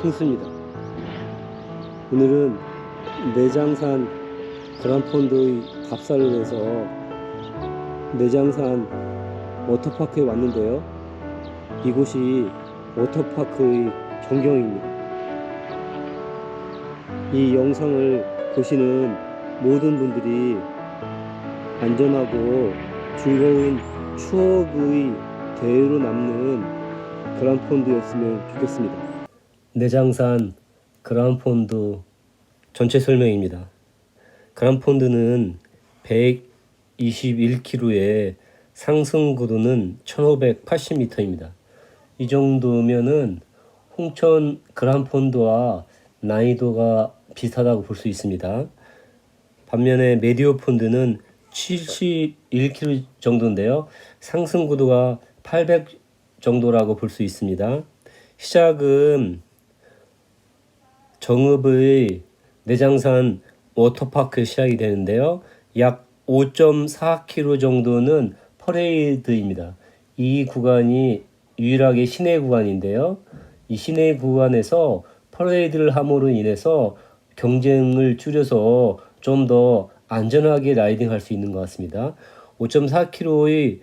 풍수입니다. 오늘은 내장산 그란폰도의 답사를 해서 내장산 워터파크에 왔는데요. 이곳이 워터파크의 전경입니다. 이 영상을 보시는 모든 분들이 안전하고 즐거운 추억의 대회로 남는 그란폰도였으면 좋겠습니다. 내장산 그란폰도 전체 설명입니다. 그란폰도는 121km에 상승고도는 1580m입니다. 이 정도면은 홍천 그란폰도와 난이도가 비슷하다고 볼 수 있습니다. 반면에 메디오폰도는 71km 정도인데요. 상승고도가 800 정도라고 볼 수 있습니다. 시작은 정읍의 내장산 워터파크 시작이 되는데요. 약 5.4km 정도는 퍼레이드입니다. 이 구간이 유일하게 시내 구간인데요. 이 시내 구간에서 퍼레이드를 함으로 인해서 경쟁을 줄여서 좀 더 안전하게 라이딩할 수 있는 것 같습니다. 5.4km의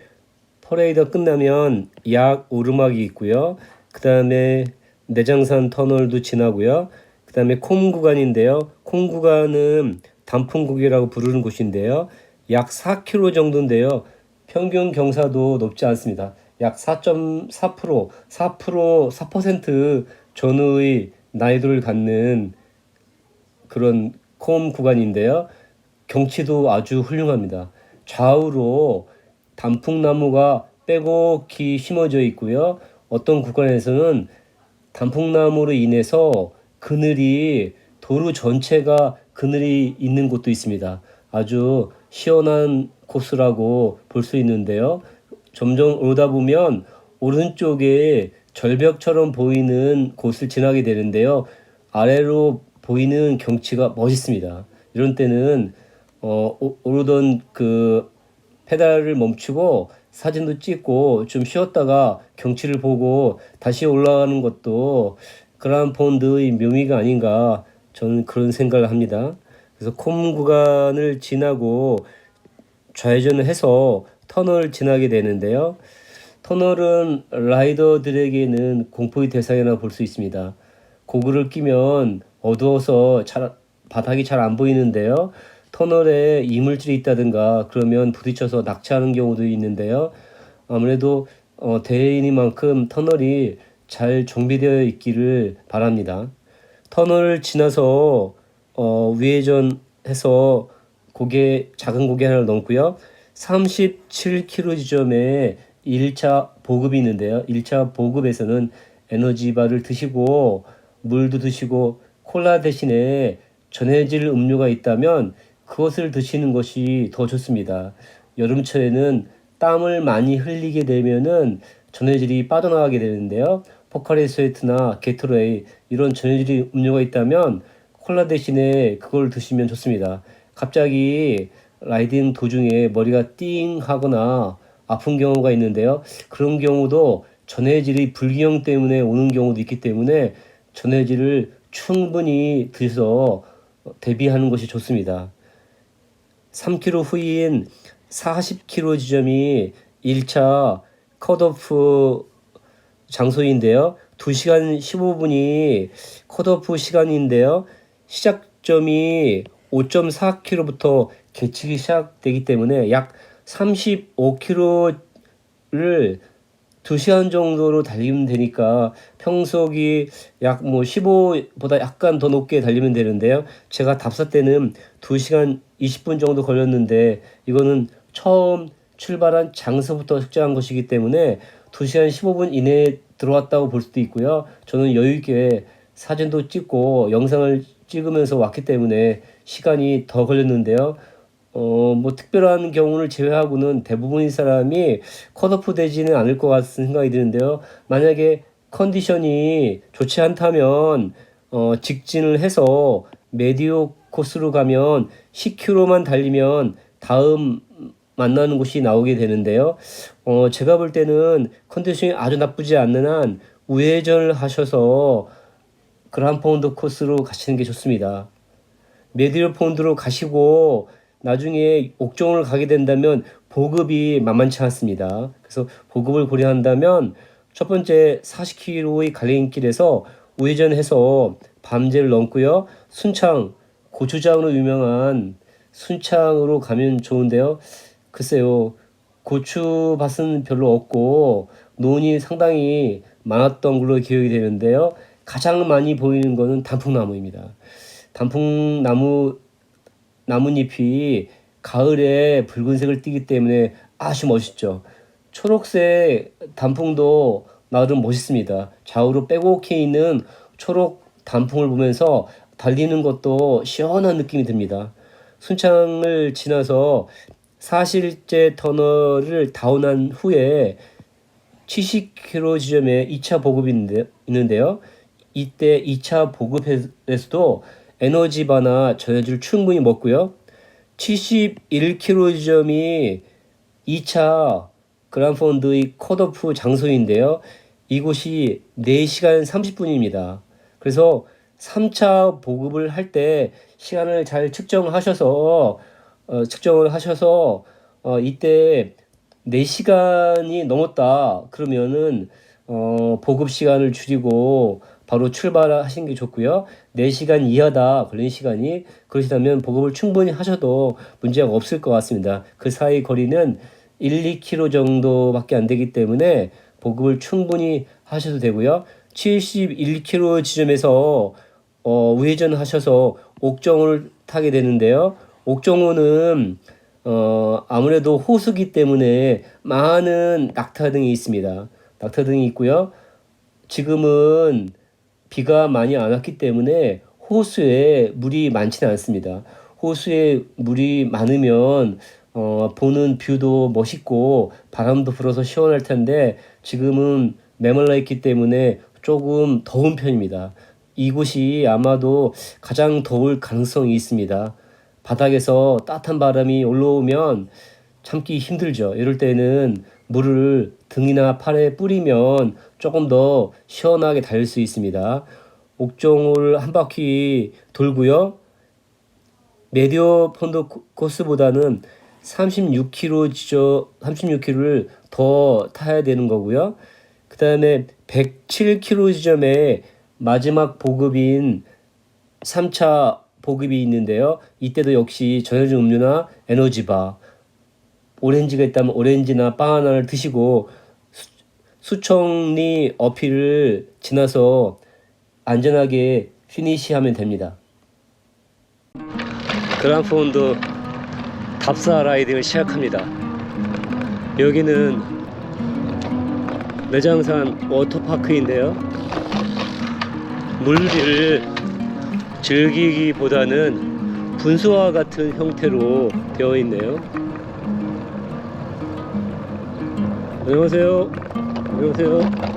퍼레이드가 끝나면 약 오르막이 있고요. 그 다음에 내장산 터널도 지나고요. 그 다음에 콤 구간인데요. 콤 구간은 단풍국이라고 부르는 곳인데요. 약 4km 정도인데요. 평균 경사도 높지 않습니다. 약 4.4%, 4% 전후의 난이도를 갖는 그런 콤 구간인데요. 경치도 아주 훌륭합니다. 좌우로 단풍나무가 빼곡히 심어져 있고요. 어떤 구간에서는 단풍나무로 인해서 그늘이 도로 전체가 그늘이 있는 곳도 있습니다. 아주 시원한 코스라고 볼 수 있는데요. 점점 오르다 보면 오른쪽에 절벽처럼 보이는 곳을 지나게 되는데요. 아래로 보이는 경치가 멋있습니다. 이런 때는 오르던 그 페달을 멈추고 사진도 찍고 좀 쉬었다가 경치를 보고 다시 올라가는 것도 그란폰도의 묘미가 아닌가, 저는 그런 생각을 합니다. 그래서 콤 구간을 지나고 좌회전을 해서 터널을 지나게 되는데요. 터널은 라이더들에게는 공포의 대상이라고 볼 수 있습니다. 고글을 끼면 어두워서 바닥이 잘 안 보이는데요. 터널에 이물질이 있다든가 그러면 부딪혀서 낙차하는 경우도 있는데요. 아무래도 대회이니만큼 터널이 잘 정비되어 있기를 바랍니다. 터널을 지나서 우회전해서 작은 고개 하나를 넘고요. 37km 지점에 1차 보급이 있는데요. 1차 보급에서는 에너지바를 드시고 물도 드시고 콜라 대신에 전해질 음료가 있다면 그것을 드시는 것이 더 좋습니다. 여름철에는 땀을 많이 흘리게 되면은 전해질이 빠져나가게 되는데요. 포카리 스웨트나 게토레이 이런 전해질 음료가 있다면 콜라 대신에 그걸 드시면 좋습니다. 갑자기 라이딩 도중에 머리가 띵 하거나 아픈 경우가 있는데요. 그런 경우도 전해질이 불균형 때문에 오는 경우도 있기 때문에 전해질을 충분히 드셔서 대비하는 것이 좋습니다. 3km 후인 40km 지점이 1차 컷오프 장소인데요. 2시간 15분이 컷오프 시간인데요. 시작점이 5.4km부터 계측이 시작되기 때문에 약 35km를 2시간 정도로 달리면 되니까 평속이 약 15보다 약간 더 높게 달리면 되는데요. 제가 답사 때는 2시간 20분 정도 걸렸는데 이거는 처음 출발한 장소부터 측정한 것이기 때문에 2시간 15분 이내에 들어왔다고 볼 수도 있고요. 저는 여유있게 사진도 찍고 영상을 찍으면서 왔기 때문에 시간이 더 걸렸는데요. 특별한 경우를 제외하고는 대부분의 사람이 컷오프 되지는 않을 것 같은 생각이 드는데요. 만약에 컨디션이 좋지 않다면 직진을 해서 메디오 코스로 가면 10km만 달리면 다음 만나는 곳이 나오게 되는데요. 제가 볼 때는 컨디션이 아주 나쁘지 않는 한 우회전을 하셔서 그란파운드 코스로 가시는 게 좋습니다. 메디어 폰드로 가시고 나중에 옥종을 가게 된다면 보급이 만만치 않습니다. 그래서 보급을 고려한다면 첫 번째 40km의 갈림길에서 우회전해서 밤제를 넘고요. 순창, 고추장으로 유명한 순창으로 가면 좋은데요. 글쎄요, 고추밭은 별로 없고 논이 상당히 많았던 걸로 기억이 되는데요. 가장 많이 보이는 것은 단풍나무입니다. 단풍나무 나뭇잎이 가을에 붉은색을 띠기 때문에 아주 멋있죠. 초록색 단풍도 나름 멋있습니다. 좌우로 빼곡히 있는 초록 단풍을 보면서 달리는 것도 시원한 느낌이 듭니다. 순창을 지나서 사실제 터널을 다운한 후에 70km 지점에 2차 보급이 있는데요. 이때 2차 보급에서도 에너지바나 전해질 충분히 먹고요. 71km 지점이 2차 그란펀드의 컷오프 장소인데요. 이곳이 4시간 30분입니다. 그래서 3차 보급을 할 때 시간을 잘 측정을 하셔서 이때 4시간이 넘었다 그러면은 보급 시간을 줄이고 바로 출발하시는 게 좋고요. 4시간 이하다 걸린 시간이 그러시다면 보급을 충분히 하셔도 문제가 없을 것 같습니다. 그 사이 거리는 1, 2km 정도밖에 안 되기 때문에 보급을 충분히 하셔도 되고요. 71km 지점에서 우회전하셔서 옥정호를 타게 되는데요. 옥정호는 아무래도 호수기 때문에 많은 낙타등이 있습니다. 낙타등이 있고요. 지금은 비가 많이 안 왔기 때문에 호수에 물이 많지는 않습니다. 호수에 물이 많으면 보는 뷰도 멋있고 바람도 불어서 시원할 텐데 지금은 메말라 있기 때문에 조금 더운 편입니다. 이곳이 아마도 가장 더울 가능성이 있습니다. 바닥에서 따뜻한 바람이 올라오면 참기 힘들죠. 이럴 때는 물을 등이나 팔에 뿌리면 조금 더 시원하게 달릴 수 있습니다. 옥종을 한 바퀴 돌고요. 메디어 폰드 코스보다는 36km를 더 타야 되는 거고요. 그 다음에 107km 지점에 마지막 보급인 3차 보급이 있는데요. 이때도 역시 전해진 음료나 에너지바, 오렌지가 있다면 오렌지나 바나나를 드시고 수청리 어필을 지나서 안전하게 피니시하면 됩니다. 그란폰드 답사 라이딩을 시작합니다. 여기는 매장산 워터파크인데요. 물을 즐기기보다는 분수와 같은 형태로 되어 있네요. 안녕하세요. 안녕하세요.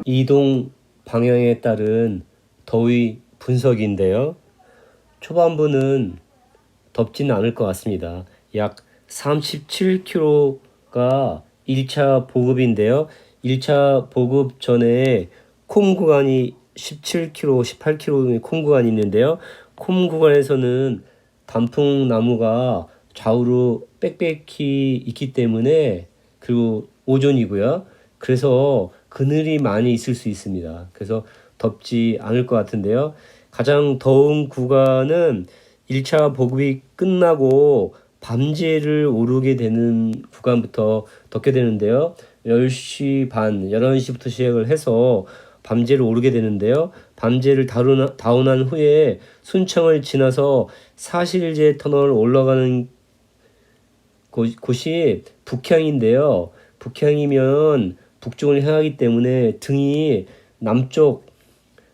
이동 방향에 따른 더위 분석인데요. 초반부는 덥지는 않을 것 같습니다. 약 37km가 1차 보급인데요. 1차 보급 전에 콤 구간이 17km, 18km의 콤 구간이 있는데요. 콤 구간에서는 단풍나무가 좌우로 빽빽히 있기 때문에 그리고 오존이고요. 그래서 그늘이 많이 있을 수 있습니다. 그래서 덥지 않을 것 같은데요. 가장 더운 구간은 1차 보급이 끝나고 밤제를 오르게 되는 구간부터 덮게 되는데요. 10시 반, 11시부터 시작을 해서 밤제를 오르게 되는데요. 밤제를 다운한 후에 순창을 지나서 사실제 터널 올라가는 곳이 북향인데요. 북향이면 북쪽을 향하기 때문에 등이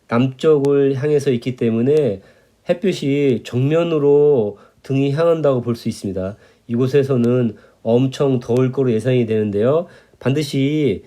남쪽을 향해서 있기 때문에 햇볕이 정면으로 등이 향한다고 볼 수 있습니다. 이곳에서는 엄청 더울 거로 예상이 되는데요. 반드시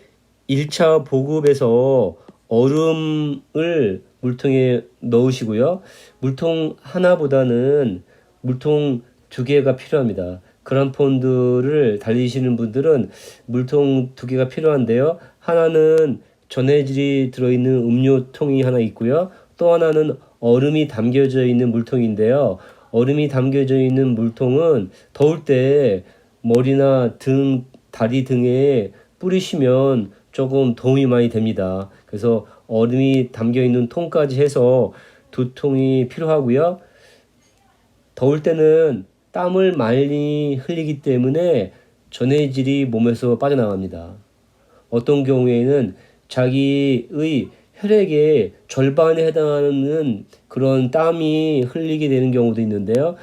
1차 보급에서 얼음을 물통에 넣으시고요. 물통 하나보다는 물통 2개가 필요합니다. 그란폰드를 달리시는 분들은 물통 2개가 필요한데요. 하나는 전해질이 들어있는 음료통이 하나 있고요. 또 하나는 얼음이 담겨져 있는 물통인데요. 얼음이 담겨져 있는 물통은 더울 때 머리나 등, 다리 등에 뿌리시면 조금 도움이 많이 됩니다. 그래서 얼음이 담겨 있는 통까지 해서 2통이 필요하고요. 더울 때는 땀을 많이 흘리기 때문에 전해질이 몸에서 빠져나갑니다. 어떤 경우에는 자기의 혈액의 절반에 해당하는 그런 땀이 흘리게 되는 경우도 있는데요.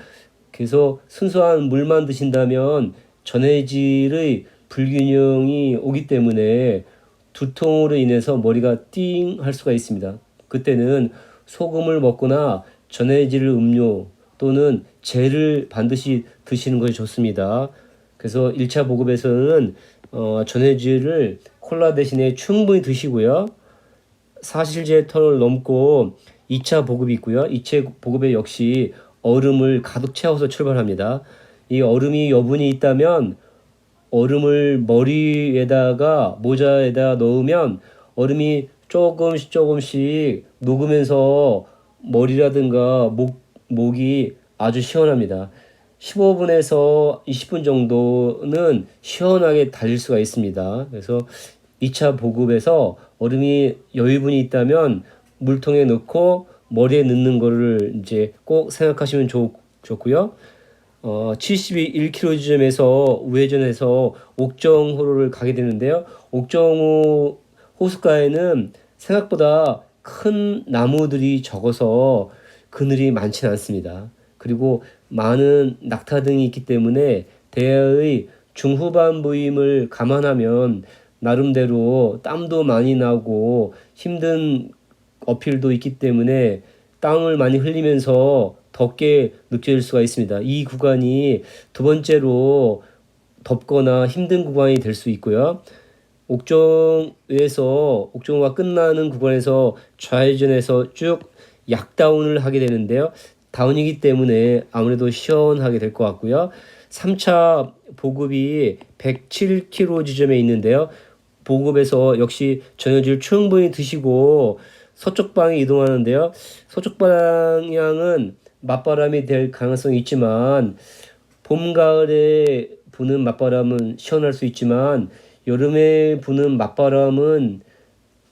그래서 순수한 물만 드신다면 전해질의 불균형이 오기 때문에 두통으로 인해서 머리가 띵 할 수가 있습니다. 그때는 소금을 먹거나 전해질 음료 또는 젤을 반드시 드시는 것이 좋습니다. 그래서 1차 보급에서는 전해질을 콜라 대신에 충분히 드시고요. 사실제 터널을 넘고 2차 보급이 있고요. 2차 보급에 역시 얼음을 가득 채워서 출발합니다. 이 얼음이 여분이 있다면 얼음을 머리에다가 모자에다 넣으면 얼음이 조금씩 녹으면서 머리라든가 목이 아주 시원합니다. 15분에서 20분 정도는 시원하게 달릴 수가 있습니다. 그래서 2차 보급에서 얼음이 여유분이 있다면 물통에 넣고 머리에 넣는 거를 이제 꼭 생각하시면 좋고요. 71km 지점에서 우회전해서 옥정호로를 가게 되는데요. 옥정호 호숫가에는 생각보다 큰 나무들이 적어서 그늘이 많지는 않습니다. 그리고 많은 낙타등이 있기 때문에 대하의 중후반부임을 감안하면 나름대로 땀도 많이 나고 힘든 어필도 있기 때문에 땀을 많이 흘리면서 덥게 느껴질 수가 있습니다. 이 구간이 2번째로 덥거나 힘든 구간이 될 수 있고요. 옥정호가 끝나는 구간에서 좌회전해서 쭉 약다운을 하게 되는데요. 다운이기 때문에 아무래도 시원하게 될 것 같고요. 3차 보급이 107km 지점에 있는데요. 보급에서 역시 전해질 충분히 드시고 서쪽 방에 이동하는데요. 서쪽 방향은 맞바람이 될 가능성이 있지만 봄, 가을에 부는 맞바람은 시원할 수 있지만 여름에 부는 맞바람은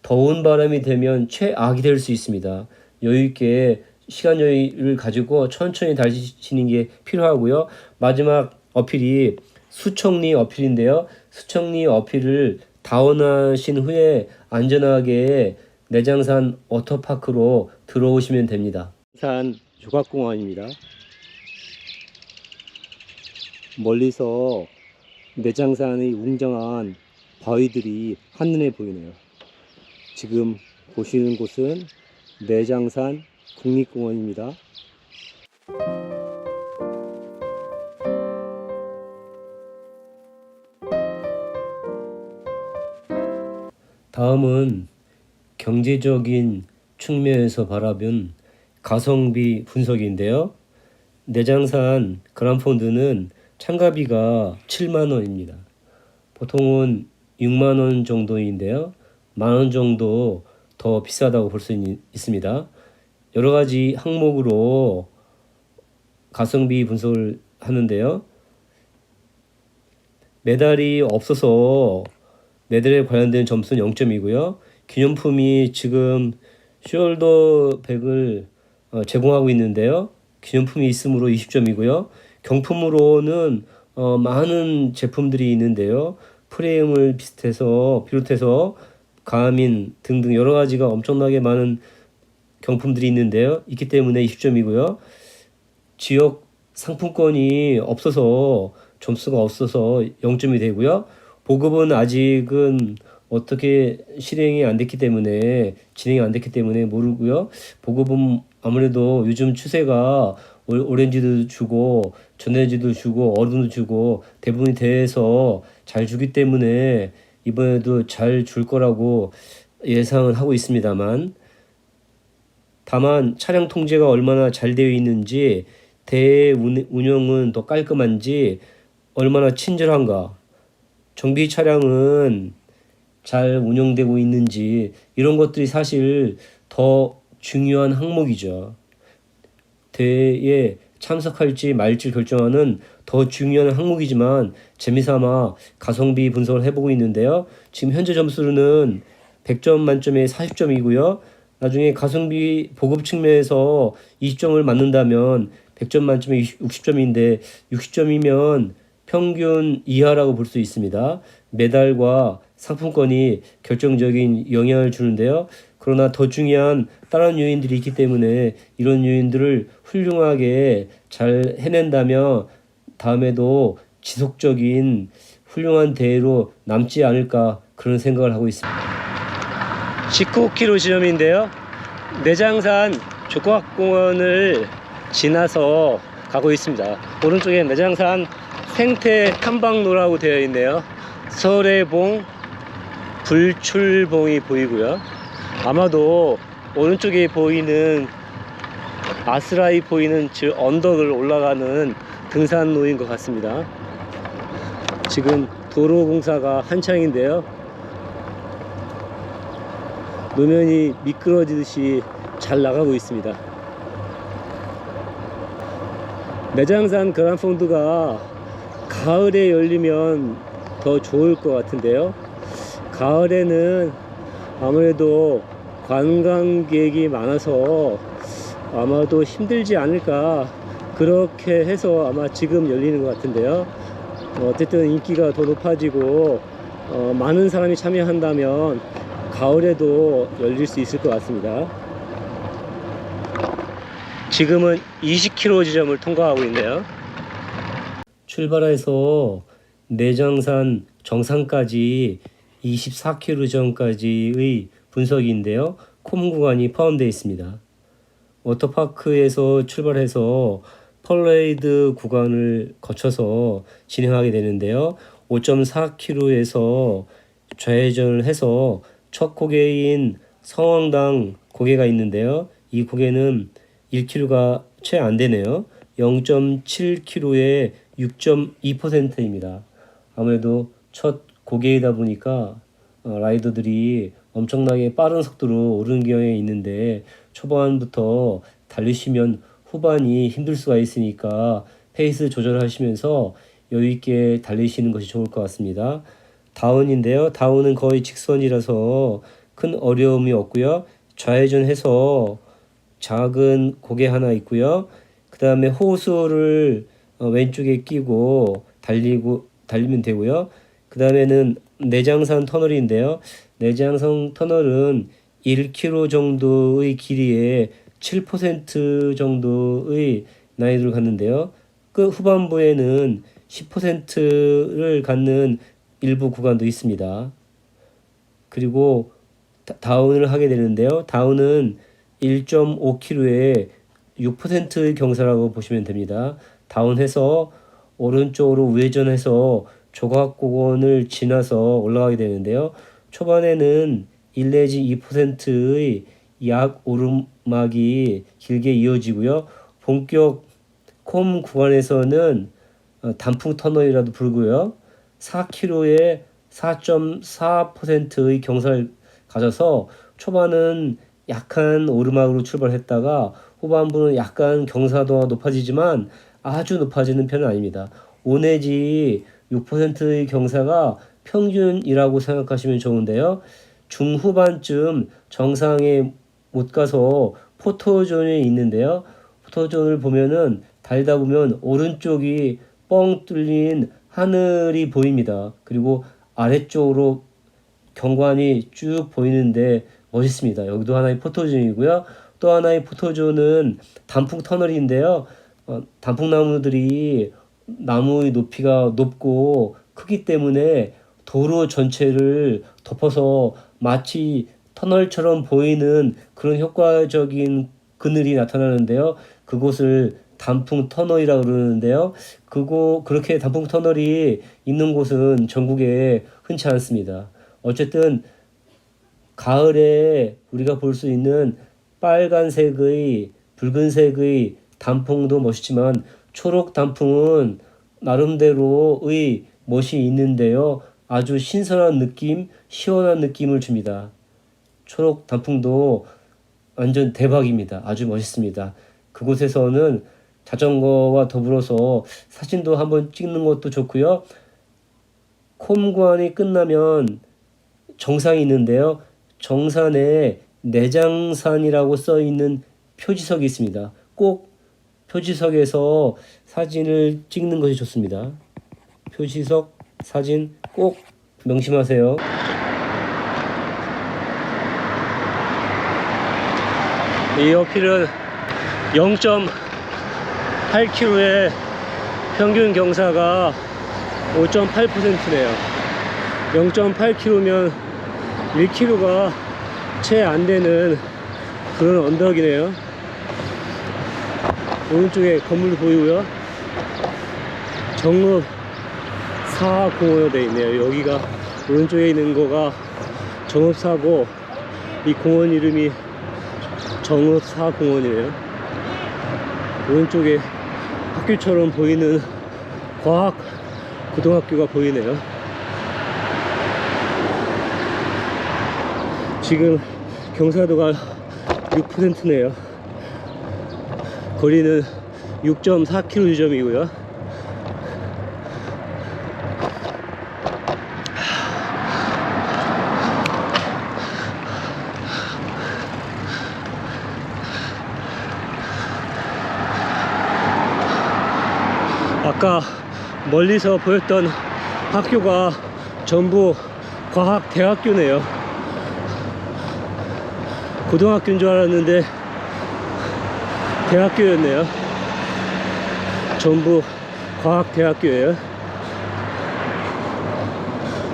더운 바람이 되면 최악이 될 수 있습니다. 여유있게 시간 여유를 가지고 천천히 달리시는 게 필요하고요. 마지막 어필이 수청리 어필인데요. 수청리 어필을 다운하신 후에 안전하게 내장산 워터파크로 들어오시면 됩니다. 산 조각공원입니다. 멀리서 내장산의 웅장한 바위들이 한눈에 보이네요. 지금 보시는 곳은 내장산 국립공원입니다. 다음은 경제적인 측면에서 바라본 가성비 분석인데요. 내장산 그란폰드는 참가비가 7만원입니다. 보통은 6만원 정도인데요. 만원 정도 더 비싸다고 볼 수 있습니다. 여러 가지 항목으로 가성비 분석을 하는데요. 메달이 없어서 메달에 관련된 점수는 0점이고요. 기념품이 지금 숄더 백을 제공하고 있는데요. 기념품이 있으므로 20점이고요. 경품으로는 많은 제품들이 있는데요. 프레임을 비롯해서 가민 등등 여러 가지가 엄청나게 많은 경품들이 있기 때문에 20점이고요. 지역 상품권이 없어서 점수가 없어서 0점이 되고요. 보급은 아직은 어떻게 진행이 안 됐기 때문에 모르고요. 보급은 아무래도 요즘 추세가 오렌지도 주고 전해지도 주고 얼음도 주고 대부분이 돼서 잘 주기 때문에 이번에도 잘 줄 거라고 예상은 하고 있습니다만, 다만 차량 통제가 얼마나 잘 되어 있는지, 대회 운영은 더 깔끔한지, 얼마나 친절한가, 정비 차량은 잘 운영되고 있는지, 이런 것들이 사실 더 중요한 항목이죠. 대회에 참석할지 말지 결정하는 더 중요한 항목이지만 재미삼아 가성비 분석을 해보고 있는데요. 지금 현재 점수는 100점 만점에 40점이고요. 나중에 가성비 보급 측면에서 20점을 맞는다면 100점 만점에 60점인데 60점이면 평균 이하라고 볼 수 있습니다. 메달과 상품권이 결정적인 영향을 주는데요. 그러나 더 중요한 다른 요인들이 있기 때문에 이런 요인들을 훌륭하게 잘 해낸다면 다음에도 지속적인 훌륭한 대회로 남지 않을까, 그런 생각을 하고 있습니다. 19km 지점인데요. 내장산 조각공원을 지나서 가고 있습니다. 오른쪽에 내장산 생태 탐방로라고 되어 있네요. 설해봉, 불출봉이 보이고요. 아마도 오른쪽에 보이는 아스라이 보이는 즉 언덕을 올라가는 등산로인 것 같습니다. 지금 도로 공사가 한창인데요. 노면이 미끄러지듯이 잘 나가고 있습니다. 내장산 그란폰드가 가을에 열리면 더 좋을 것 같은데요. 가을에는 아무래도 관광객이 많아서 아마도 힘들지 않을까, 그렇게 해서 아마 지금 열리는 것 같은데요. 어쨌든 인기가 더 높아지고 많은 사람이 참여한다면 가을에도 열릴 수 있을 것 같습니다. 지금은 20km 지점을 통과하고 있네요. 출발해서 내장산 정상까지 24km 지점까지의 분석인데요. 콤 구간이 포함되어 있습니다. 워터파크에서 출발해서 펄레이드 구간을 거쳐서 진행하게 되는데요. 5.4km에서 좌회전을 해서 첫 고개인 성황당 고개가 있는데요. 이 고개는 1km가 채 안 되네요. 0.7km에 6.2%입니다. 아무래도 첫 고개이다 보니까 라이더들이 엄청나게 빠른 속도로 오르는 경향이 있는데, 초반부터 달리시면 후반이 힘들 수가 있으니까 페이스 조절하시면서 여유있게 달리시는 것이 좋을 것 같습니다. 다운인데요. 다운은 거의 직선이라서 큰 어려움이 없고요. 좌회전해서 작은 고개 하나 있고요. 그 다음에 호수를 왼쪽에 끼고 달리면 되고요. 그 다음에는 내장산 터널인데요. 내장산 터널은 1km 정도의 길이에 7% 정도의 난이도를 갖는데요. 그 후반부에는 10%를 갖는 일부 구간도 있습니다. 그리고 다운을 하게 되는데요. 다운은 1.5km에 6%의 경사라고 보시면 됩니다. 다운해서 오른쪽으로 우회전해서 조각공원을 지나서 올라가게 되는데요. 초반에는 1 내지 2%의 약 오르막이 길게 이어지고요. 본격 콤 구간에서는 단풍 터널이라도 부르고요. 4km에 4.4%의 경사를 가져서 초반은 약한 오르막으로 출발했다가 후반부는 약간 경사도가 높아지지만 아주 높아지는 편은 아닙니다. 5 내지 6%의 경사가 평균이라고 생각하시면 좋은데요. 중후반쯤 정상에 못 가서 포토존이 있는데요. 포토존을 보면은 달리다 보면 오른쪽이 뻥 뚫린 하늘이 보입니다. 그리고 아래쪽으로 경관이 쭉 보이는데 멋있습니다. 여기도 하나의 포토존이고요. 또 하나의 포토존은 단풍 터널인데요. 단풍나무들이 나무의 높이가 높고 크기 때문에 도로 전체를 덮어서 마치 터널처럼 보이는 그런 효과적인 그늘이 나타나는데요. 그곳을 단풍 터널이라고 그러는데요. 그렇게 단풍 터널이 있는 곳은 전국에 흔치 않습니다. 어쨌든 가을에 우리가 볼 수 있는 빨간색의 붉은색의 단풍도 멋있지만 초록 단풍은 나름대로의 멋이 있는데요. 아주 신선한 느낌, 시원한 느낌을 줍니다. 초록 단풍도 완전 대박입니다. 아주 멋있습니다. 그곳에서는 자전거와 더불어서 사진도 한번 찍는 것도 좋고요. 콤관이 끝나면 정상이 있는데요. 정산에 내장산이라고 써 있는 표지석이 있습니다. 꼭 표지석에서 사진을 찍는 것이 좋습니다. 표지석 사진 꼭 명심하세요. 이 어필은 0.8km의 평균 경사가 5.8%네요. 0.8km면 1km가 채 안 되는 그런 언덕이네요. 오른쪽에 건물 보이고요. 정읍사공원으로 되어 있네요. 여기가 오른쪽에 있는 거가 정읍사고 이 공원 이름이 정읍사공원이에요. 오른쪽에 학교처럼 보이는 과학 고등학교가 보이네요. 지금 경사도가 6%네요. 거리는 6.4km 지점이고요. 아까 멀리서 보였던 학교가 전부 과학대학교네요. 고등학교인 줄 알았는데 대학교였네요. 전부 과학대학교예요.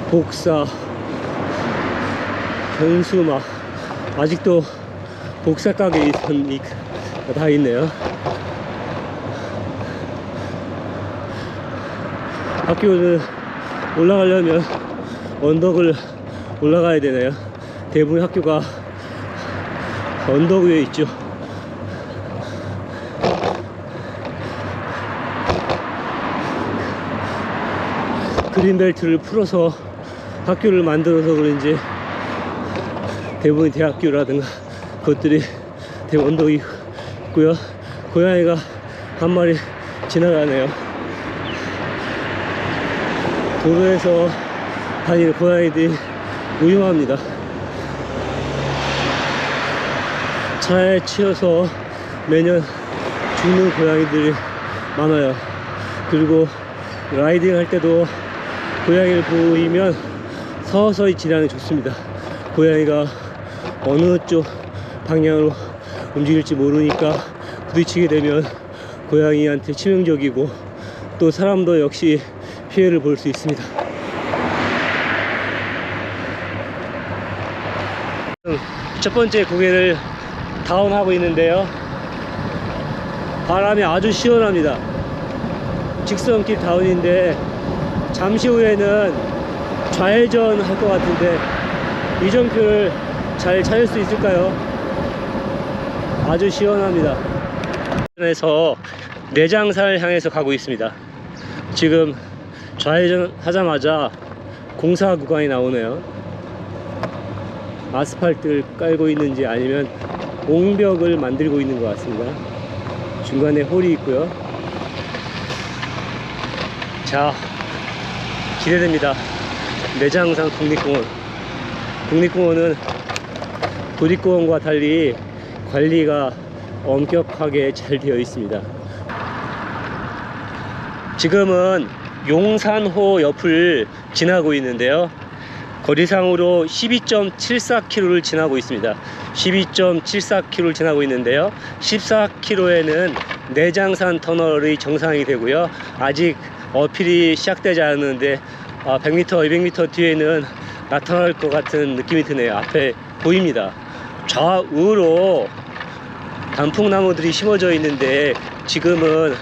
복사, 변수막, 아직도 복사 가게 다 있네요. 학교는 올라가려면 언덕을 올라가야 되네요. 대부분 학교가 언덕 위에 있죠. 그린벨트를 풀어서 학교를 만들어서 그런지 대부분 대학교라든가 그것들이 대부분 언덕이 있고요. 고양이가 한 마리 지나가네요. 도로에서 다니는 고양이들이 위험합니다. 차에 치여서 매년 죽는 고양이들이 많아요. 그리고 라이딩 할 때도 고양이를 보이면 서서히 지나는 게 좋습니다. 고양이가 어느 쪽 방향으로 움직일지 모르니까 부딪히게 되면 고양이한테 치명적이고 또 사람도 역시 피해를 볼 수 있습니다. 첫 번째 고개를 다운하고 있는데요. 바람이 아주 시원합니다. 직선길 다운인데 잠시 후에는 좌회전 할 것 같은데 이정표를 잘 찾을 수 있을까요? 아주 시원합니다. 에서 내장산을 향해서 가고 있습니다. 지금 좌회전 하자마자 공사 구간이 나오네요. 아스팔트를 깔고 있는지 아니면 옹벽을 만들고 있는 것 같습니다. 중간에 홀이 있고요. 자, 기대됩니다. 내장산 국립공원. 국립공원은 도립공원과 달리 관리가 엄격하게 잘 되어 있습니다. 지금은 용산호 옆을 지나고 있는데요, 거리상으로 12.74km를 지나고 있습니다. 12.74km를 지나고 있는데요, 14km에는 내장산 터널의 정상이 되고요, 아직 어필이 시작되지 않았는데 100m, 200m 뒤에는 나타날 것 같은 느낌이 드네요. 앞에 보입니다. 좌우로 단풍나무들이 심어져 있는데 지금은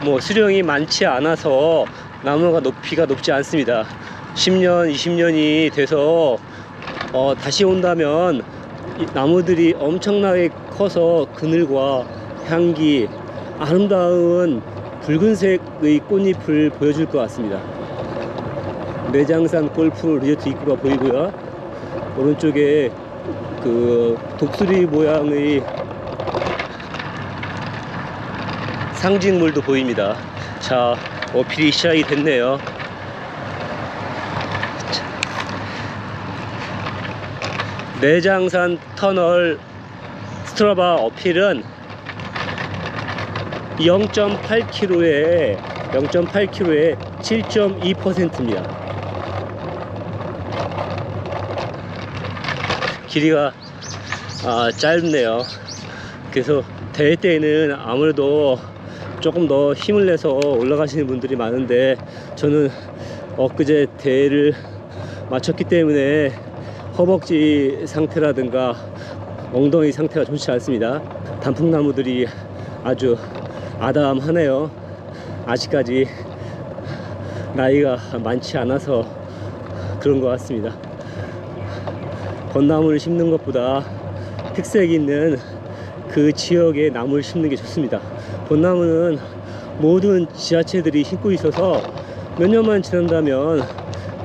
뭐 수령이 많지 않아서 나무가 높이가 높지 않습니다. 10년, 20년이 돼서 다시 온다면 이 나무들이 엄청나게 커서 그늘과 향기, 아름다운 붉은색의 꽃잎을 보여줄 것 같습니다. 내장산 골프 리조트 입구가 보이고요, 오른쪽에 그 독수리 모양의 상징물도 보입니다. 자, 어필이 시작이 됐네요. 내장산 터널 스트라바 어필은 0.8km에 7.2%입니다. 길이가 짧네요. 그래서 대회 때에는 아무래도 조금 더 힘을 내서 올라가시는 분들이 많은데, 저는 엊그제 대회를 마쳤기 때문에 허벅지 상태라든가 엉덩이 상태가 좋지 않습니다. 단풍나무들이 아주 아담하네요. 아직까지 나이가 많지 않아서 그런 것 같습니다. 벚나무를 심는 것보다 특색 있는 그 지역에 나무를 심는 게 좋습니다. 벚나무는 모든 지자체들이 심고 있어서 몇 년만 지난다면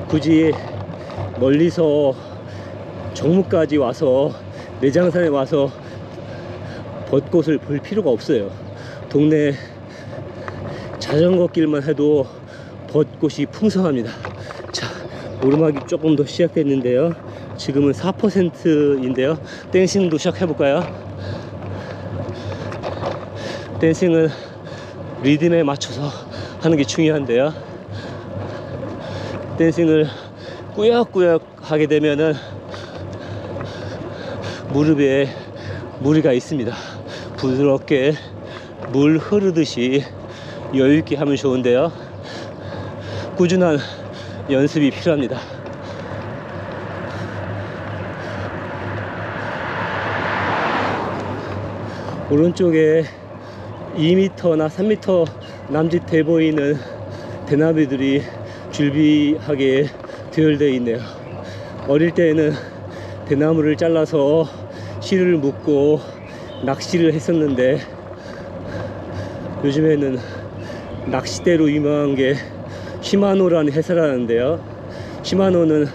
굳이 멀리서 정무까지 와서 내장산에 와서 벚꽃을 볼 필요가 없어요. 동네 자전거 길만 해도 벚꽃이 풍성합니다. 자, 오르막이 조금 더 시작됐는데요, 지금은 4%인데요 댄싱도 시작해볼까요? 댄싱은 리듬에 맞춰서 하는 게 중요한데요, 댄싱을 꾸역꾸역 하게 되면은 무릎에 무리가 있습니다. 부드럽게 물 흐르듯이 여유있게 하면 좋은데요, 꾸준한 연습이 필요합니다. 오른쪽에 2m나 3m 남짓 돼 보이는 대나무들이 줄비하게 되어져 있네요. 어릴 때에는 대나무를 잘라서 실을 묶고 낚시를 했었는데, 요즘에는 낚싯대로 유명한 게 시마노라는 회사라는데요, 시마노는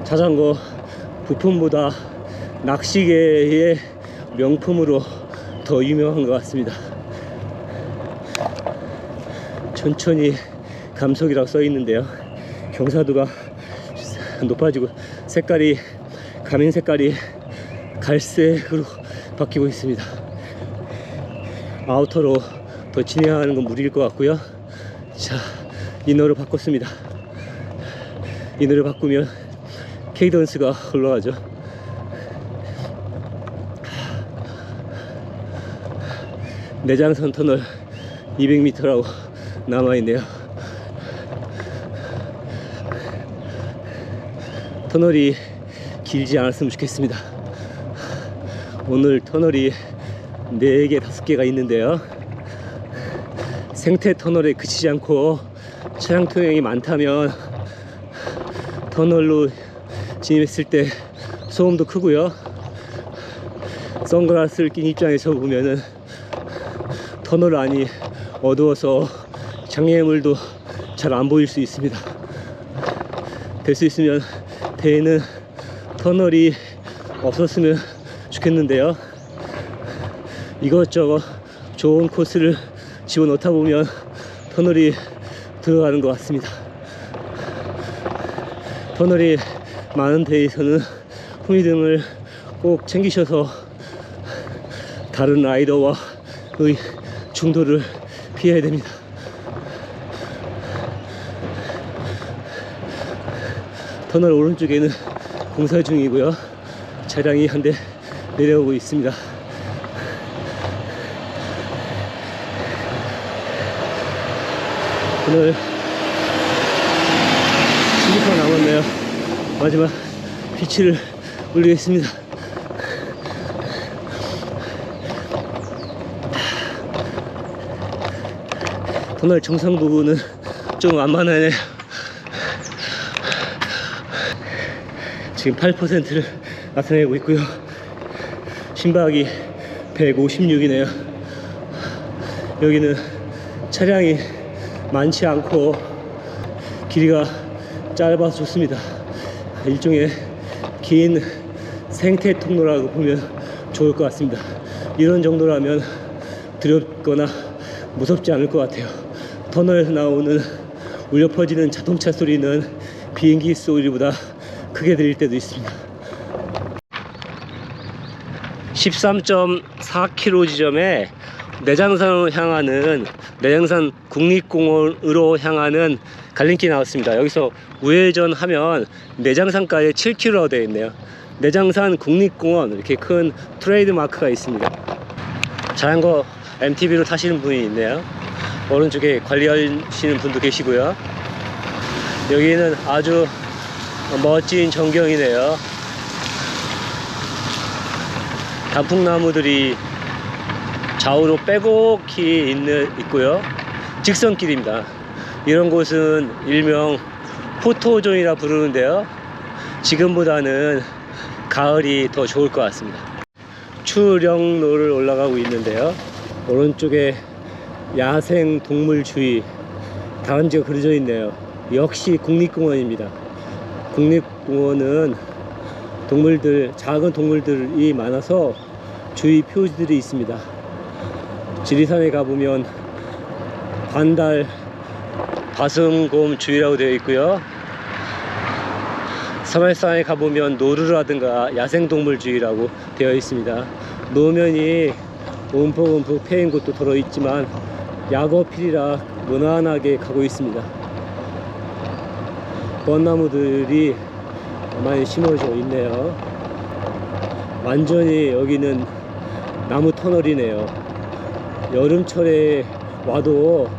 자전거 부품보다 낚시계의 명품으로 더 유명한 것 같습니다. 천천히 감속이라고 써 있는데요, 경사도가 높아지고 색깔이, 가면 색깔이 갈색으로 바뀌고 있습니다. 아우터로 더 진행하는 건 무리일 것 같고요. 자, 이너를 바꿨습니다. 이너를 바꾸면 케이던스가 올라가죠. 내장산 터널 200m라고 남아있네요. 터널이 길지 않았으면 좋겠습니다. 오늘 터널이 4개, 5개가 있는데요, 생태 터널에 그치지 않고 차량 통행이 많다면 터널로 진입했을 때 소음도 크고요, 선글라스를 낀 입장에서 보면은 터널 안이 어두워서 장애물도 잘 안 보일 수 있습니다. 될 수 있으면 대회는 터널이 없었으면 좋겠는데요, 이것저것 좋은 코스를 집어넣다 보면 터널이 들어가는 것 같습니다. 터널이 많은 데에서는 후미등을 꼭 챙기셔서 다른 라이더와의 충돌을 피해야 됩니다. 터널 오른쪽에는 공사 중이고요. 차량이 한 대 내려오고 있습니다. 오늘 16분 남았네요. 마지막 피치를 올리겠습니다. 터널 정상 부분은 좀 완만하네요. 지금 8%를 나타내고 있고요. 심박이 156이네요. 여기는 차량이 많지 않고 길이가 짧아서 좋습니다. 일종의 긴 생태 통로라고 보면 좋을 것 같습니다. 이런 정도라면 두렵거나 무섭지 않을 것 같아요. 터널에서 나오는 울려 퍼지는 자동차 소리는 비행기 소리보다 크게 들릴 때도 있습니다. 13.4km 지점에 내장산으로 향하는 내장산 국립공원으로 향하는 갈림길이 나왔습니다. 여기서 우회전하면 내장산까지 7km라고 되어 있네요. 내장산 국립공원 이렇게 큰 트레이드 마크가 있습니다. 자전거 MTB로 타시는 분이 있네요. 오른쪽에 관리하시는 분도 계시고요. 여기는 아주 멋진 전경이네요. 단풍나무들이 좌우로 빼곡히 있고요. 직선길입니다. 이런 곳은 일명 포토존이라 부르는데요. 지금보다는 가을이 더 좋을 것 같습니다. 추령로를 올라가고 있는데요. 오른쪽에 야생동물주의 다람쥐가 그려져 있네요. 역시 국립공원입니다. 국립공원은 작은 동물들이 많아서 주의 표지들이 있습니다. 지리산에 가보면 반달 바슴곰 주의라고 되어 있고요. 설화산에 가보면 노루라든가 야생동물 주의라고 되어 있습니다. 노면이 움푹움푹 패인 곳도 들어있지만 약어필이라 무난하게 가고 있습니다. 벚나무들이 많이 심어져 있네요. 완전히 여기는 나무 터널이네요. 여름철에 와도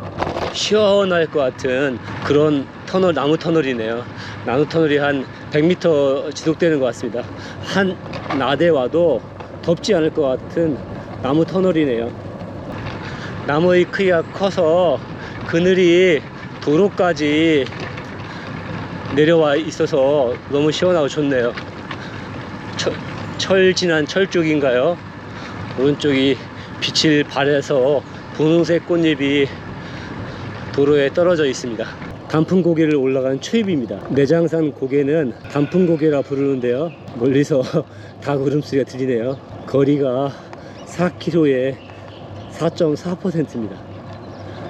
시원할 것 같은 그런 나무 터널이네요. 나무 터널이 한 100m 지속되는 것 같습니다. 한 낮에 와도 덥지 않을 것 같은 나무 터널이네요. 나무의 크기가 커서 그늘이 도로까지 내려와 있어서 너무 시원하고 좋네요. 철진한 철쭉인가요? 오른쪽이 빛을 발해서 분홍색 꽃잎이 도로에 떨어져 있습니다. 단풍고개를 올라간 초입입니다. 내장산 고개는 단풍고개라 부르는데요. 멀리서 닭 울음소리가 들리네요. 거리가 4km에 4.4%입니다.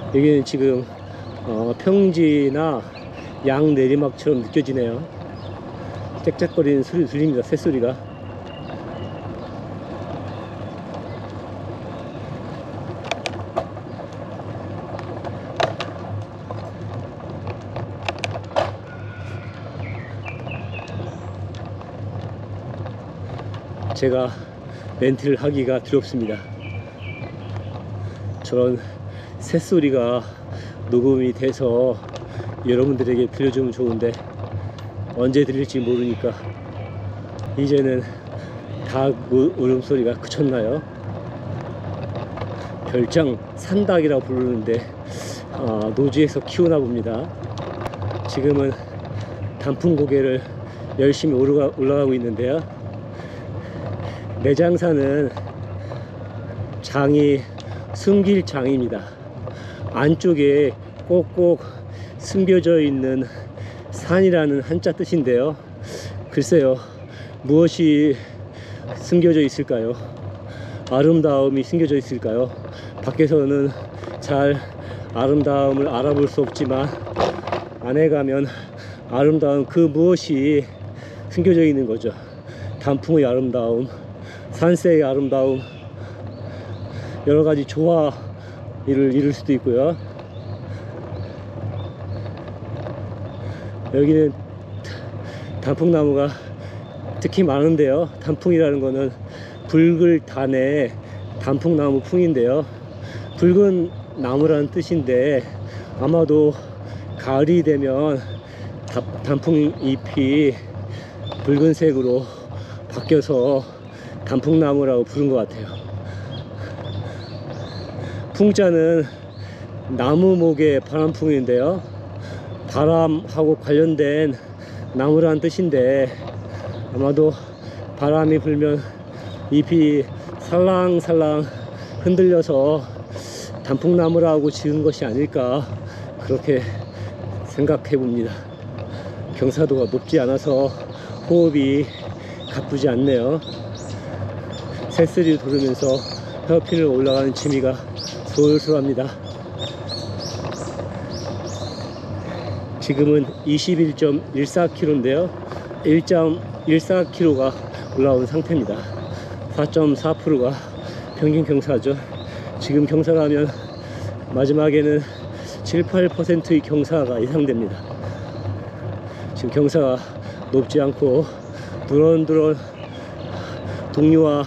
여기는 지금 평지나 양 내리막처럼 느껴지네요. 짹짹거리는 소리 들립니다. 새소리가. 제가 멘트를 하기가 두렵습니다. 저런 새소리가 녹음이 돼서 여러분들에게 들려주면 좋은데 언제 들릴지 모르니까 이제는 닭 울음소리가 그쳤나요? 별장 산닭이라고 부르는데 노지에서 키우나 봅니다. 지금은 단풍고개를 열심히 올라가고 있는데요. 내장산은 장이 숨길 장입니다. 안쪽에 꼭꼭 숨겨져 있는 산이라는 한자 뜻인데요. 글쎄요, 무엇이 숨겨져 있을까요? 아름다움이 숨겨져 있을까요? 밖에서는 잘 아름다움을 알아볼 수 없지만 안에 가면 아름다운 그 무엇이 숨겨져 있는 거죠. 단풍의 아름다움, 산세의 아름다움, 여러 가지 조화를 이룰 수도 있고요. 여기는 단풍나무가 특히 많은데요. 단풍이라는 거는 붉을 단의 단풍나무 풍인데요. 붉은 나무라는 뜻인데 아마도 가을이 되면 단풍잎이 붉은색으로 바뀌어서 단풍나무라고 부른 것 같아요. 풍자는 나무목의 바람풍인데요. 바람하고 관련된 나무라는 뜻인데 아마도 바람이 불면 잎이 살랑살랑 흔들려서 단풍나무라고 지은 것이 아닐까 그렇게 생각해 봅니다. 경사도가 높지 않아서 호흡이 가쁘지 않네요. 새소리를 들으면서 헤어핀을 올라가는 지미가 솔솔합니다. 지금은 21.14km인데요 1.14km가 올라온 상태입니다. 4.4%가 평균 경사죠. 지금 경사가면 마지막에는 7, 8%의 경사가 예상됩니다. 지금 경사가 높지 않고 두런두런 동료와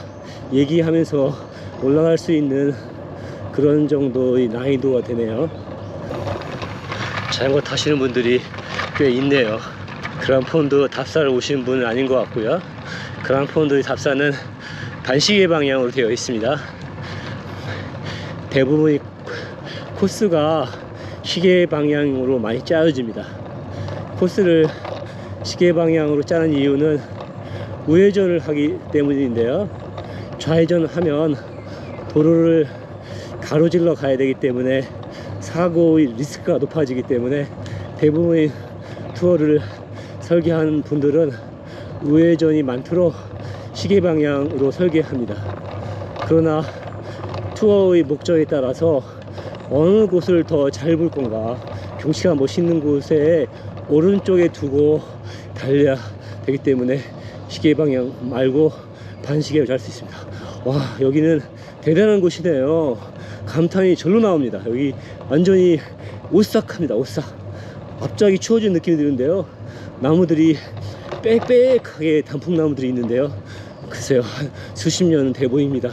얘기하면서 올라갈 수 있는 그런 정도의 난이도가 되네요. 자전거 타시는 분들이 꽤 있네요. 그랑폰드 답사를 오시는 분은 아닌 것 같고요. 그랑폰드의 답사는 반시계 방향으로 되어 있습니다. 대부분의 코스가 시계 방향으로 많이 짜여집니다. 코스를 시계 방향으로 짜는 이유는 우회전을 하기 때문인데요. 좌회전을 하면 도로를 가로질러 가야 되기 때문에 사고의 리스크가 높아지기 때문에 대부분의 투어를 설계하는 분들은 우회전이 많도록 시계 방향으로 설계합니다. 그러나 투어의 목적에 따라서 어느 곳을 더 잘 볼 건가, 경치가 멋있는 곳에 오른쪽에 두고 달려야 되기 때문에 시계 방향 말고 반시계를 잘 수 있습니다. 와, 여기는 대단한 곳이네요. 감탄이 절로 나옵니다. 여기 완전히 오싹합니다. 오싹. 갑자기 추워진 느낌이 드는데요. 나무들이 빽빽하게 단풍나무들이 있는데요. 글쎄요, 한 수십 년은 돼 보입니다.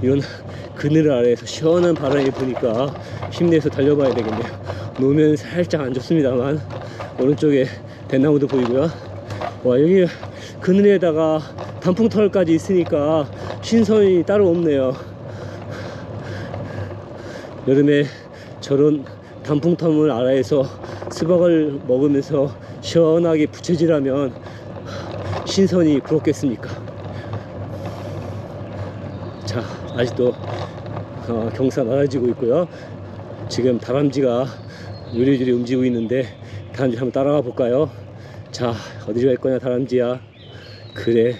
이런 그늘 아래에서 시원한 바람이 부니까 힘내서 달려봐야 되겠네요. 노면 살짝 안 좋습니다만 오른쪽에 대나무도 보이고요. 와, 여기 그늘에다가 단풍털까지 있으니까 신선이 따로 없네요. 여름에 저런 단풍터물 아래에서 수박을 먹으면서 시원하게 부채질하면 신선이 부럽겠습니까? 자, 아직도 경사 낮아지고 있고요. 지금 다람쥐가 요리조리 움직이고 있는데 다람쥐 한번 따라가 볼까요? 자, 어디로 갈 거냐 다람쥐야. 그래,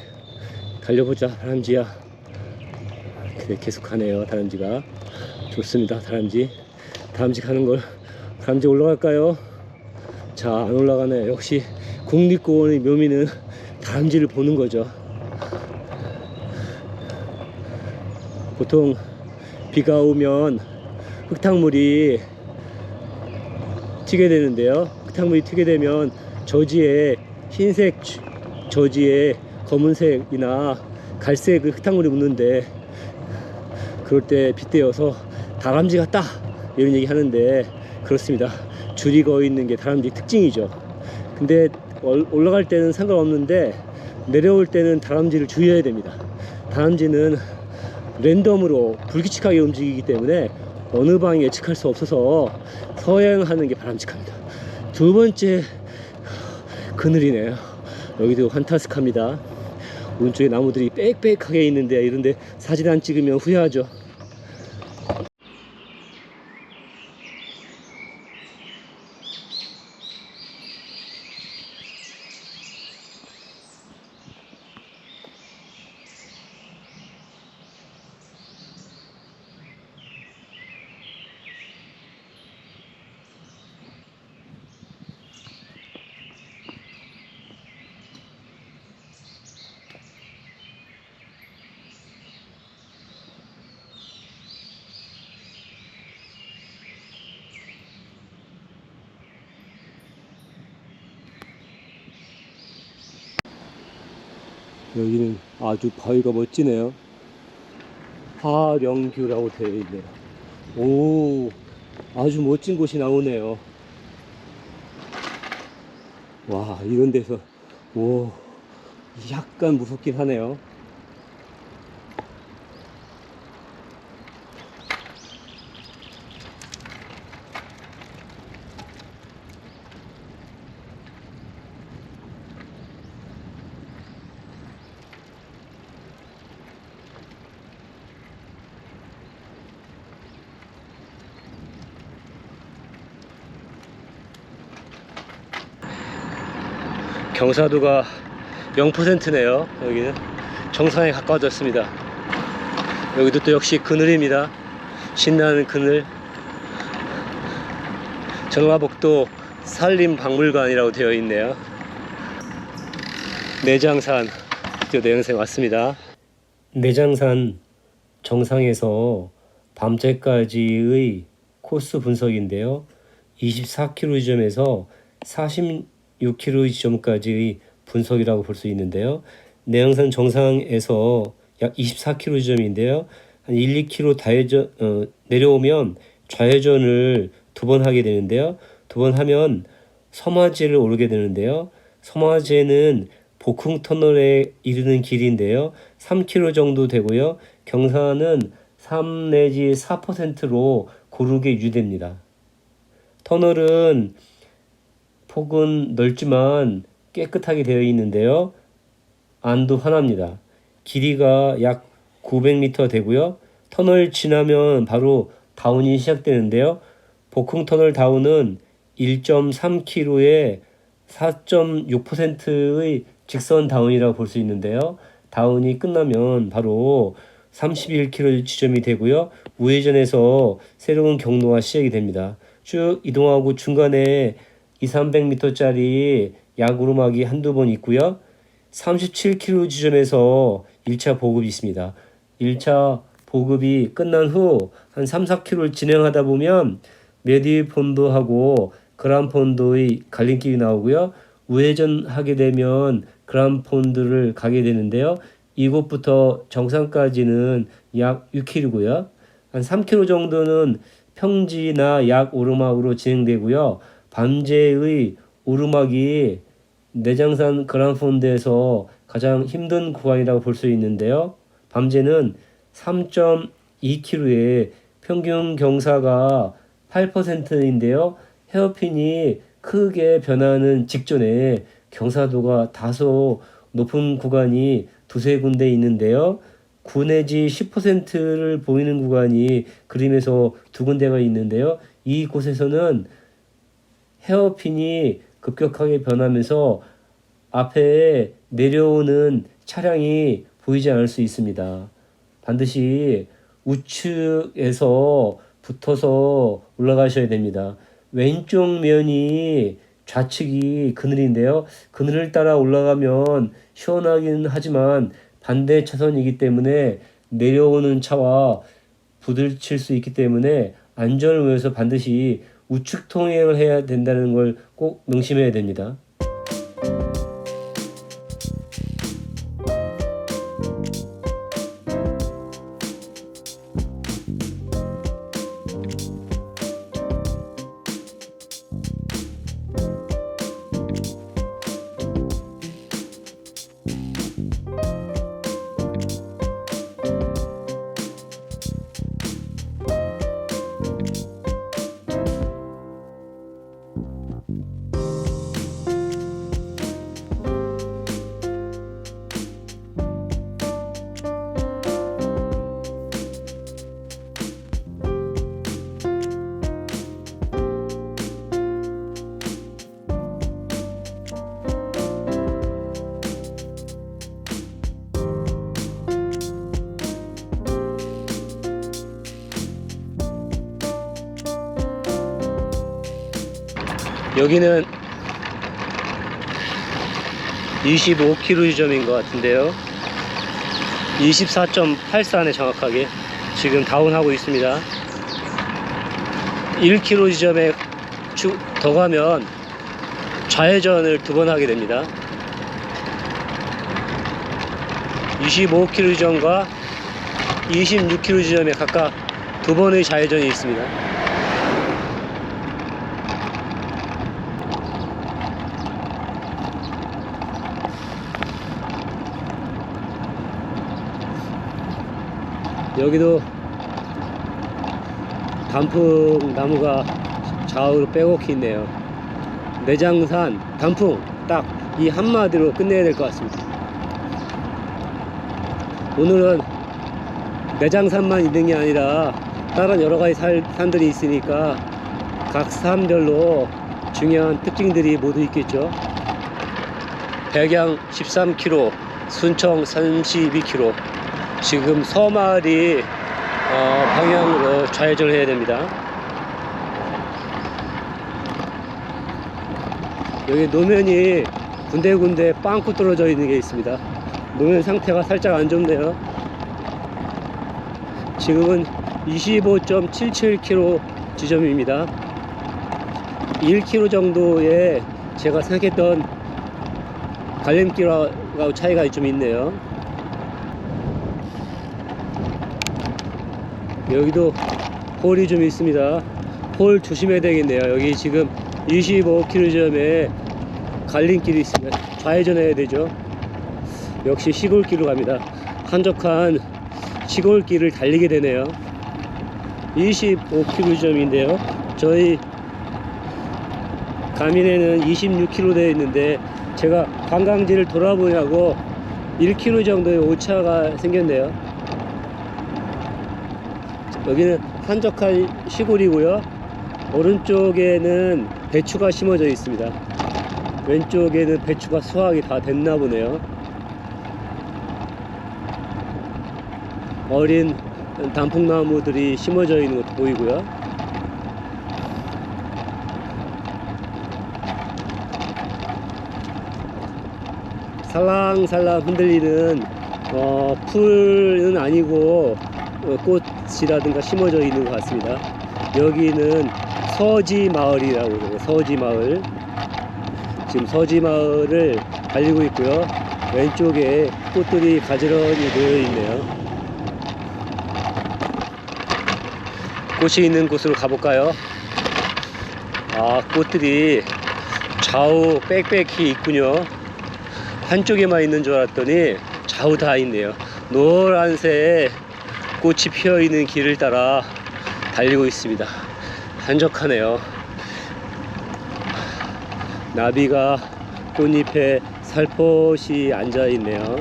달려보자 다람쥐야. 그래, 계속 가네요 다람쥐가. 좋습니다. 다람쥐 가는 걸. 다람쥐 올라갈까요? 자, 안 올라가네. 역시 국립공원의 묘미는 다람쥐를 보는 거죠. 보통 비가 오면 흙탕물이 튀게 되는데요. 흙탕물이 튀게 되면 저지에 흰색 저지에 검은색이나 갈색 흙탕물이 묻는데 그럴 때 빗대어서 다람쥐 같다 이런 얘기 하는데 그렇습니다. 줄이 거어 있는 게 다람쥐 특징이죠. 근데 올라갈 때는 상관없는데 내려올 때는 다람쥐를 주의해야 됩니다. 다람쥐는 랜덤으로 불규칙하게 움직이기 때문에 어느 방에 예측할 수 없어서 서행하는 게 바람직합니다. 두 번째 그늘이네요. 여기도 판타스합니다. 오른쪽에 나무들이 빽빽하게 있는데 이런데 사진 안 찍으면 후회하죠. 여기는 아주 바위가 멋지네요. 화령규라고 되어 있네요. 오, 아주 멋진 곳이 나오네요. 와, 이런 데서, 오, 약간 무섭긴 하네요. 경사도가 0%네요. 여기는 정상에 가까워졌습니다. 여기도 또 역시 그늘입니다. 신나는 그늘. 전라북도 산림박물관이라고 되어 있네요. 내장산 드디어 내장산에 왔습니다. 내장산 정상에서 밤새까지의 코스 분석인데요. 24km 지점에서 46km 지점까지의 분석이라고 볼 수 있는데요. 내장산 정상에서 약 24km 지점인데요. 한 1, 2km 내려오면 좌회전을 2번 하게 되는데요. 2번 하면 섬화제를 오르게 되는데요. 섬화제는 복흥터널에 이르는 길인데요. 3km 정도 되고요. 경사는 3 내지 4%로 고르게 유지됩니다. 터널은 폭은 넓지만 깨끗하게 되어 있는데요. 안도 환합니다. 길이가 약 900m 되고요. 터널 지나면 바로 다운이 시작되는데요. 복흥터널 다운은 1.3km에 4.6%의 직선 다운이라고 볼 수 있는데요. 다운이 끝나면 바로 31km 지점이 되고요. 우회전해서 새로운 경로가 시작이 됩니다. 쭉 이동하고 중간에 200~300m짜리 야구르막이 한두 번 있고요. 37km 지점에서 1차 보급이 있습니다. 1차 보급이 끝난 후 한 3~4km를 진행하다 보면 메디폰도하고 그란폰도의 갈림길이 나오고요. 우회전하게 되면 그란폰도를 가게 되는데요. 이곳부터 정상까지는 약 6km고요. 한 3km 정도는 평지나 약 오르막으로 진행되고요. 밤제의 오르막이 내장산 그란폰도에서 가장 힘든 구간이라고 볼 수 있는데요. 밤제는 3.2km에 평균 경사가 8%인데요. 헤어핀이 크게 변하는 직전에 경사도가 다소 높은 구간이 두세 군데 있는데요. 9 내지 10%를 보이는 구간이 그림에서 두 군데가 있는데요. 이곳에서는 헤어핀이 급격하게 변하면서 앞에 내려오는 차량이 보이지 않을 수 있습니다. 반드시 우측에서 붙어서 올라가셔야 됩니다. 왼쪽 면이 좌측이 그늘인데요. 그늘을 따라 올라가면 시원하긴 하지만 반대 차선이기 때문에 내려오는 차와 부딪힐 수 있기 때문에 안전을 위해서 반드시 우측 통행을 해야 된다는 걸 꼭 명심해야 됩니다. 여기는 25km 지점인 것 같은데요. 24.84네 정확하게. 지금 다운하고 있습니다. 1km 지점에 더 가면 좌회전을 2번 하게 됩니다. 25km 지점과 26km 지점에 각각 두 번의 좌회전이 있습니다. 여기도 단풍 나무가 좌우로 빼곡히 있네요. 내장산 단풍 딱 이 한마디로 끝내야 될 것 같습니다. 오늘은 내장산만 있는 게 아니라 다른 여러가지 산들이 있으니까 각 산별로 중요한 특징들이 모두 있겠죠. 백양 13km, 순청 32km. 지금 서마리 방향으로 좌회전을 해야 됩니다. 여기 노면이 군데군데 빵꾸 떨어져 있는 게 있습니다. 노면 상태가 살짝 안 좋네요. 지금은 25.77km 지점입니다. 1km 정도의 제가 생각했던 갈림길하고 차이가 좀 있네요. 여기도 폴이 좀 있습니다. 폴 조심해야 되겠네요. 여기 지금 25km 지점에 갈림길이 있습니다. 좌회전해야 되죠. 역시 시골길로 갑니다. 한적한 시골길을 달리게 되네요. 25km 지점인데요. 저희 가민에는 26km 되어 있는데 제가 관광지를 돌아보냐고 1km 정도의 오차가 생겼네요. 여기는 한적한 시골이고요. 오른쪽에는 배추가 심어져 있습니다. 왼쪽에는 배추가 수확이 다 됐나 보네요. 어린 단풍나무들이 심어져 있는 것도 보이고요. 살랑살랑 흔들리는 풀은 아니고 꽃이라든가 심어져 있는 것 같습니다. 여기는 서지마을이라고 해요. 서지마을. 지금 서지마을을 달리고 있고요. 왼쪽에 꽃들이 가지런히 놓여 있네요. 꽃이 있는 곳으로 가볼까요? 아, 꽃들이 좌우 빽빽히 있군요. 한쪽에만 있는 줄 알았더니 좌우 다 있네요. 노란색 꽃이 피어 있는 길을 따라 달리고 있습니다. 한적하네요. 나비가 꽃잎에 살포시 앉아 있네요.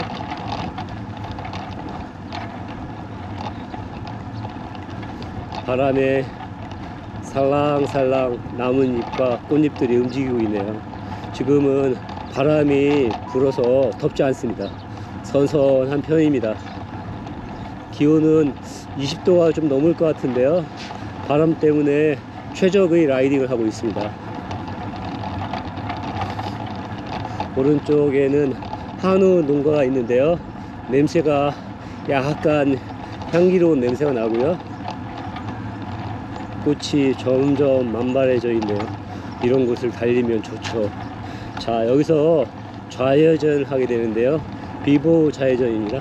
바람에 살랑살랑 나뭇잎과 꽃잎들이 움직이고 있네요. 지금은 바람이 불어서 덥지 않습니다. 선선한 편입니다. 기온은 20도가 좀 넘을 것 같은데요. 바람 때문에 최적의 라이딩을 하고 있습니다. 오른쪽에는 한우 농가가 있는데요. 냄새가 약간 향기로운 냄새가 나고요. 꽃이 점점 만발해져 있네요. 이런 곳을 달리면 좋죠. 자, 여기서 좌회전을 하게 되는데요. 비보 좌회전입니다.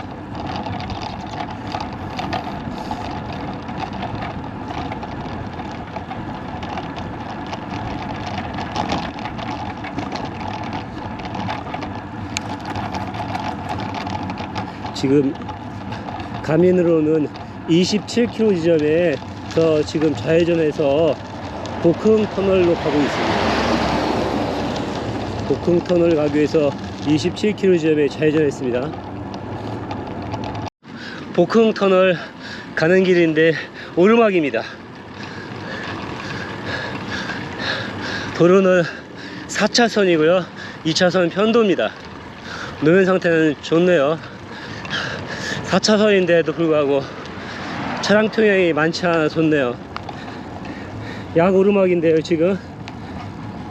지금 가민으로는 27km 지점에서 지금 좌회전해서 복흥터널로 가고 있습니다. 복흥터널 가기 위해서 27km 지점에 좌회전했습니다. 복흥터널 가는 길인데 오르막입니다. 도로는 4차선이고요 2차선 편도입니다. 노면 상태는 좋네요. 4차선인데도 불구하고 차량 통행이 많지 않아 좋네요. 양오르막인데요. 지금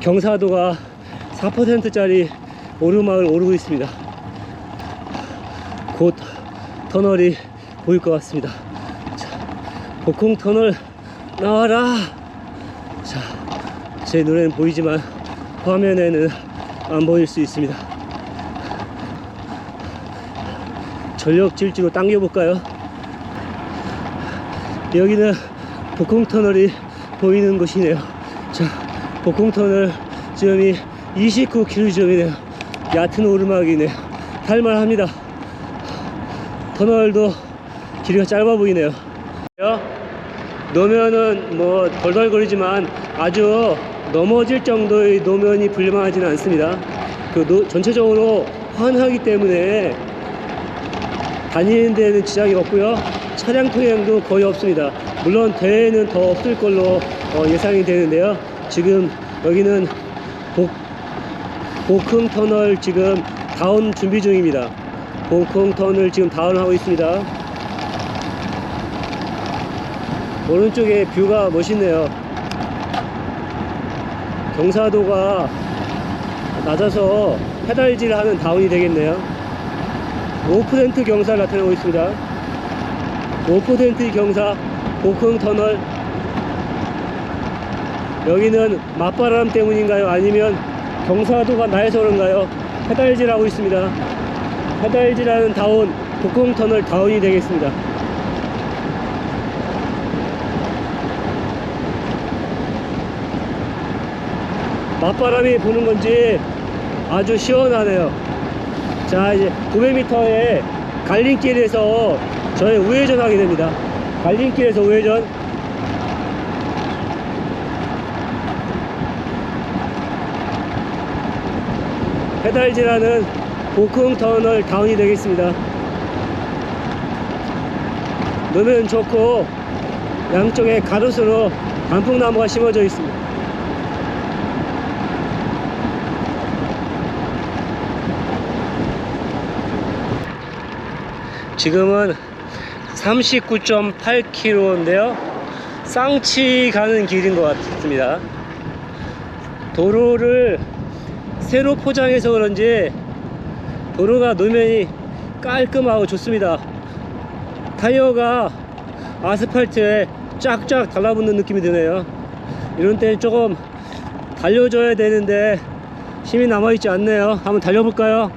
경사도가 4%짜리 오르막을 오르고 있습니다. 곧 터널이 보일 것 같습니다. 자, 복흥터널 나와라. 자, 제 눈에는 보이지만 화면에는 안 보일 수 있습니다. 전력 질주로 당겨 볼까요? 여기는 복흥터널이 보이는 곳이네요. 자, 복흥터널 지점이 29km 지점이네요. 얕은 오르막이네요. 할만합니다. 터널도 길이가 짧아 보이네요. 노면은 뭐 덜덜거리지만 아주 넘어질 정도의 노면이 불만하지는 않습니다. 전체적으로 환하기 때문에 다니는 데는 지장이 없고요. 차량 통행도 거의 없습니다. 물론 대회는 더 없을 걸로 예상이 되는데요. 지금 여기는 복흥터널 지금 다운 준비 중입니다. 복흥터널 지금 다운하고 있습니다. 오른쪽에 뷰가 멋있네요. 경사도가 낮아서 페달질 하면 다운이 되겠네요. 5% 경사를 나타내고 있습니다. 5% 경사 복흥터널. 여기는 맞바람 때문인가요? 아니면 경사도가 낮아서 그런가요? 페달질 하고 있습니다. 페달질하는 다운, 복흥터널 다운이 되겠습니다. 맞바람이 부는 건지 아주 시원하네요. 자, 이제 900m의 갈림길에서 저희 우회전 하게 됩니다. 갈림길에서 우회전. 페달질하는 복흥터널 다운이 되겠습니다. 노면 좋고 양쪽에 가로수로 단풍나무가 심어져 있습니다. 지금은 39.8km인데요 쌍치 가는 길인 것 같습니다. 도로를 새로 포장해서 그런지 도로가 노면이 깔끔하고 좋습니다. 타이어가 아스팔트에 쫙쫙 달라붙는 느낌이 드네요. 이런 때는 조금 달려줘야 되는데 힘이 남아있지 않네요. 한번 달려볼까요?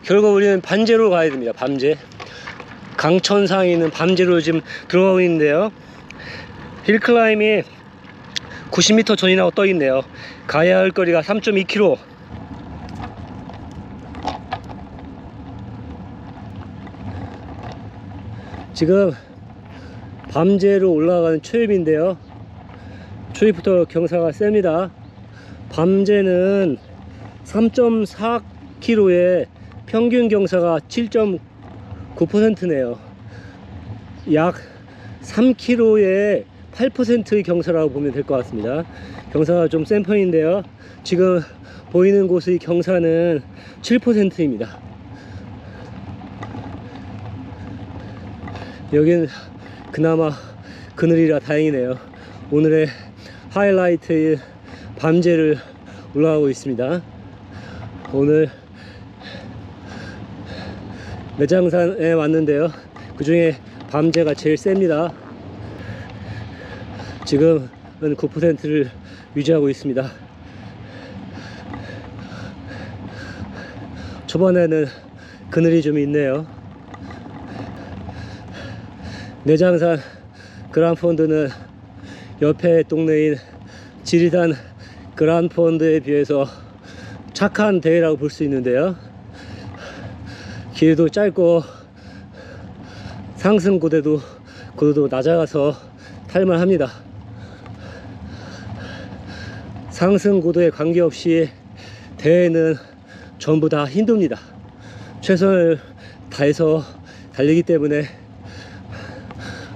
결국 우리는 밤제로 가야 됩니다. 밤제. 강천상에 있는 밤제로 지금 들어가고 있는데요. 힐클라임이 90m 전이라고 떠 있네요. 가야 할 거리가 3.2km. 지금 밤제로 올라가는 초입인데요. 초입부터 경사가 셉니다. 밤제는 3.4km에 평균 경사가 7.9%네요. 약 3km에 8%의 경사라고 보면 될 것 같습니다. 경사가 좀 센 편인데요. 지금 보이는 곳의 경사는 7%입니다. 여긴 그나마 그늘이라 다행이네요. 오늘의 하이라이트의 밤제를 올라가고 있습니다. 오늘 매장산에 왔는데요. 그 중에 밤제가 제일 셉니다. 지금은 9%를 유지하고 있습니다. 초반에는 그늘이 좀 있네요. 내장산 그란폰드는 옆에 동네인 지리산 그란폰드에 비해서 착한 대회라고 볼 수 있는데요. 길도 짧고 상승 고도도 낮아가서 탈만합니다. 상승 고도에 관계없이 대회는 전부 다 힘듭니다. 최선을 다해서 달리기 때문에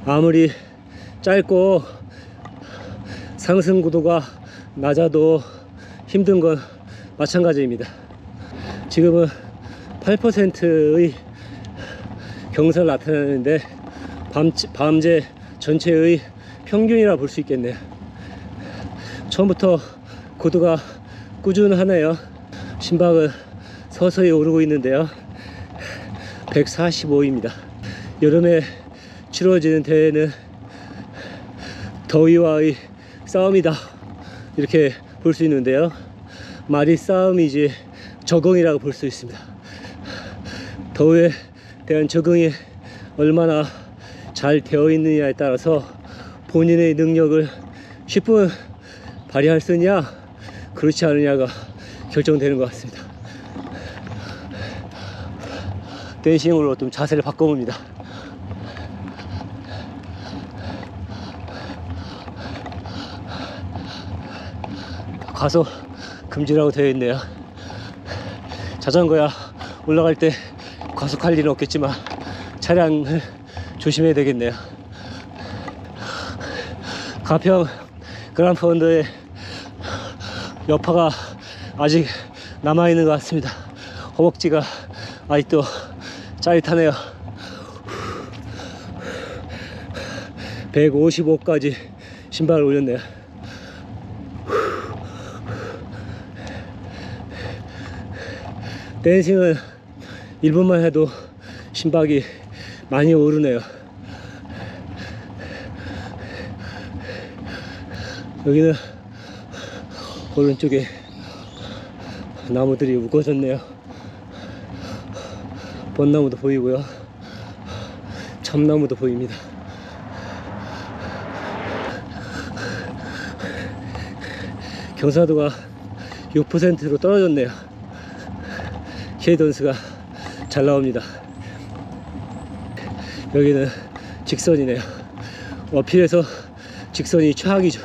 아무리 짧고 상승 고도가 낮아도 힘든 건 마찬가지입니다. 지금은 8%의 경사를 나타내는데 밤제 전체의 평균이라 볼 수 있겠네요. 처음부터 고도가 꾸준하네요. 심박은 서서히 오르고 있는데요. 145입니다. 여름에 치러지는 대회는 더위와의 싸움이다, 이렇게 볼 수 있는데요. 말이 싸움이지 적응이라고 볼 수 있습니다. 더위에 대한 적응이 얼마나 잘 되어 있느냐에 따라서 본인의 능력을 10분 발휘할 수 있냐 그렇지 않느냐가 결정되는 것 같습니다. 댄싱으로 좀 자세를 바꿔봅니다. 과속 금지라고 되어 있네요. 자전거야 올라갈 때 과속할 일은 없겠지만 차량을 조심해야 되겠네요. 가평 그란펀드의 여파가 아직 남아있는 것 같습니다. 허벅지가 아직도 짜릿하네요. 155까지 신발을 올렸네요. 댄싱은 1분만 해도 심박이 많이 오르네요. 여기는 오른쪽에 나무들이 우거졌네요. 벚나무도 보이고요. 참나무도 보입니다. 경사도가 6%로 떨어졌네요. 케이던스가 잘 나옵니다. 여기는 직선이네요. 어필에서 직선이 최악이죠.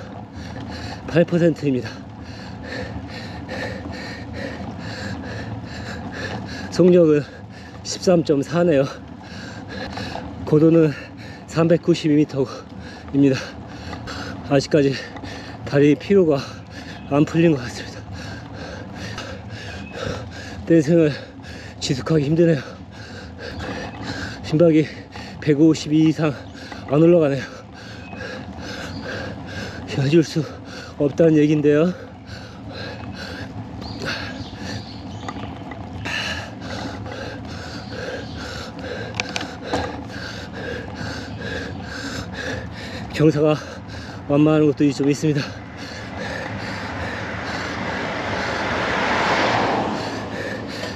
8%입니다. 속력은 13.4네요. 고도는 392m입니다. 아직까지 다리 피로가 안 풀린 것 같습니다. 댄싱을 지속하기 힘드네요. 심박이 152 이상 안 올라가네요. 해줄 수 없다는 얘긴데요. 경사가 완만한 것도 좀 있습니다.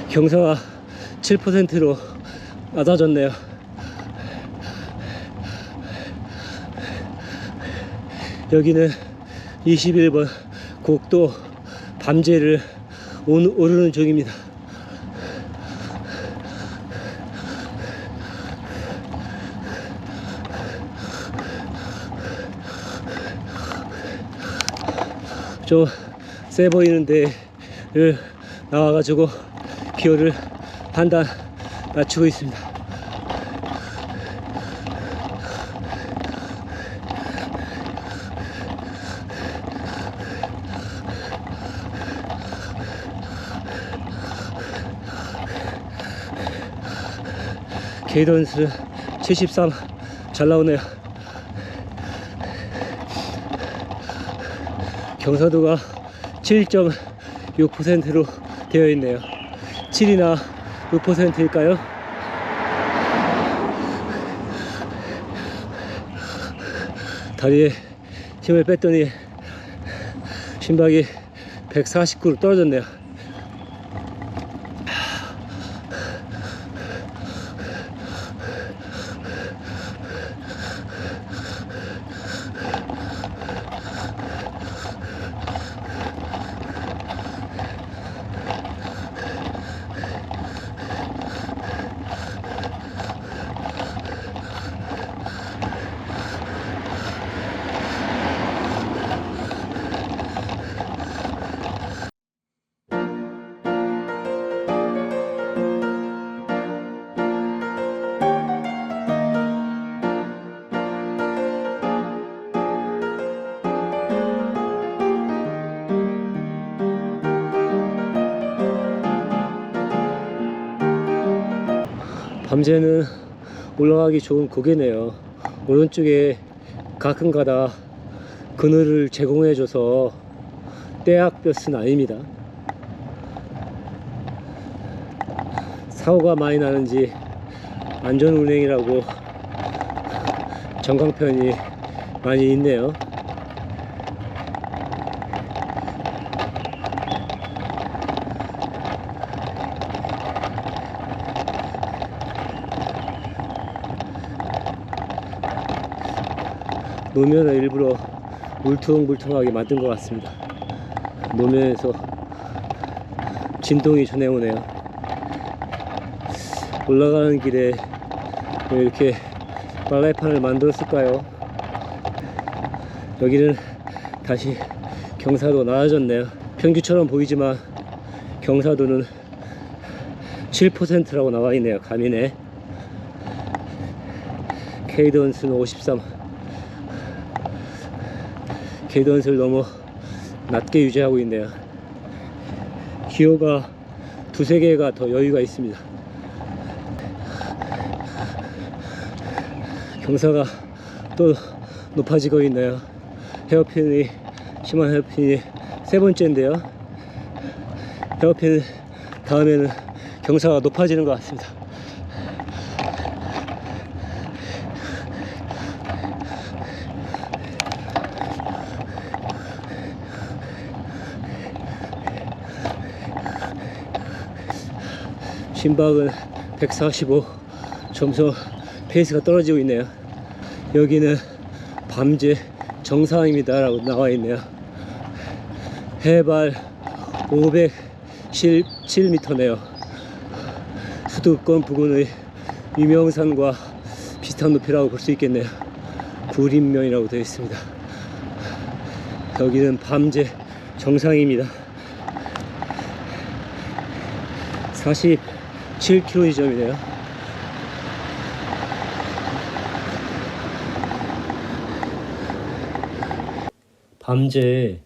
경사가 7%로 낮아졌네요. 여기는 21번 국도 밤제를 오르는 중입니다. 좀 세 보이는 데를 나와가지고 기어를 한단 낮추고 있습니다. 케이던스 73 잘 나오네요. 경사도가 7.6%로 되어 있네요. 7이나 6%일까요? 다리에 힘을 뺐더니 심박이 149로 떨어졌네요. 밤새는 올라가기 좋은 고개네요. 오른쪽에 가끔가다 그늘을 제공해줘서 떼약볕은 아닙니다. 사고가 많이 나는지 안전운행이라고 전광편이 많이 있네요. 노면을 일부러 울퉁불퉁하게 만든 것 같습니다. 노면에서 진동이 전해오네요. 올라가는 길에 왜 이렇게 빨래판을 만들었을까요? 여기는 다시 경사도 낮아졌네요. 평지처럼 보이지만 경사도는 7%라고 나와 있네요. 가민에 케이던스는 53. 케이던스를 너무 낮게 유지하고 있네요. 기어가 두세 개가 더 여유가 있습니다. 경사가 또 높아지고 있네요. 헤어핀이 심한 헤어핀이 세 번째인데요. 헤어핀 다음에는 경사가 높아지는 것 같습니다. 심박은 145. 점점 페이스가 떨어지고 있네요. 여기는 밤제 정상입니다 라고 나와 있네요. 해발 517m네요. 수도권 부근의 유명산과 비슷한 높이라고 볼 수 있겠네요. 구림면이라고 되어 있습니다. 여기는 밤제 정상입니다. 47km 지점이네요. 밤제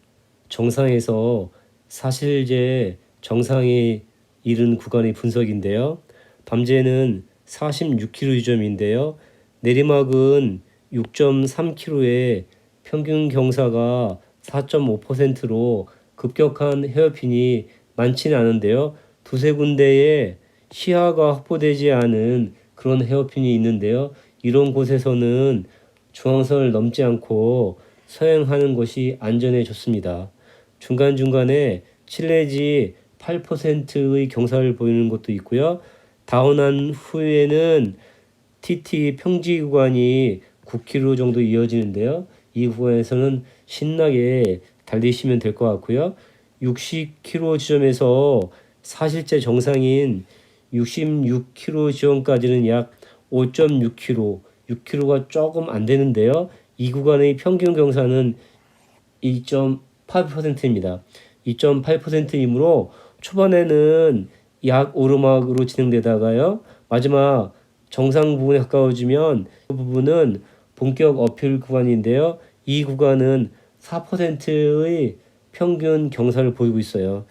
정상에서 사실제 정상에 이른 구간의 분석인데요. 밤제는 46km 지점인데요. 내리막은 6.3km에 평균 경사가 4.5%로 급격한 헤어핀이 많지는 않은데요. 두세 군데에 시야가 확보되지 않은 그런 헤어핀이 있는데요. 이런 곳에서는 중앙선을 넘지 않고 서행하는 것이 안전해졌습니다. 중간중간에 7 내지 8%의 경사를 보이는 곳도 있고요. 다운한 후에는 TT 평지 구간이 9km 정도 이어지는데요. 이 구간에서는 신나게 달리시면 될 것 같고요. 60km 지점에서 사실제 정상인 66km 지점까지는 약 5.6km, 6km가 조금 안 되는데요. 이 구간의 평균 경사는 2.8%입니다. 2.8%이므로 초반에는 약 오르막으로 진행되다가요. 마지막 정상 부분에 가까워지면 그 부분은 본격 어필 구간인데요. 이 구간은 4%의 평균 경사를 보이고 있어요.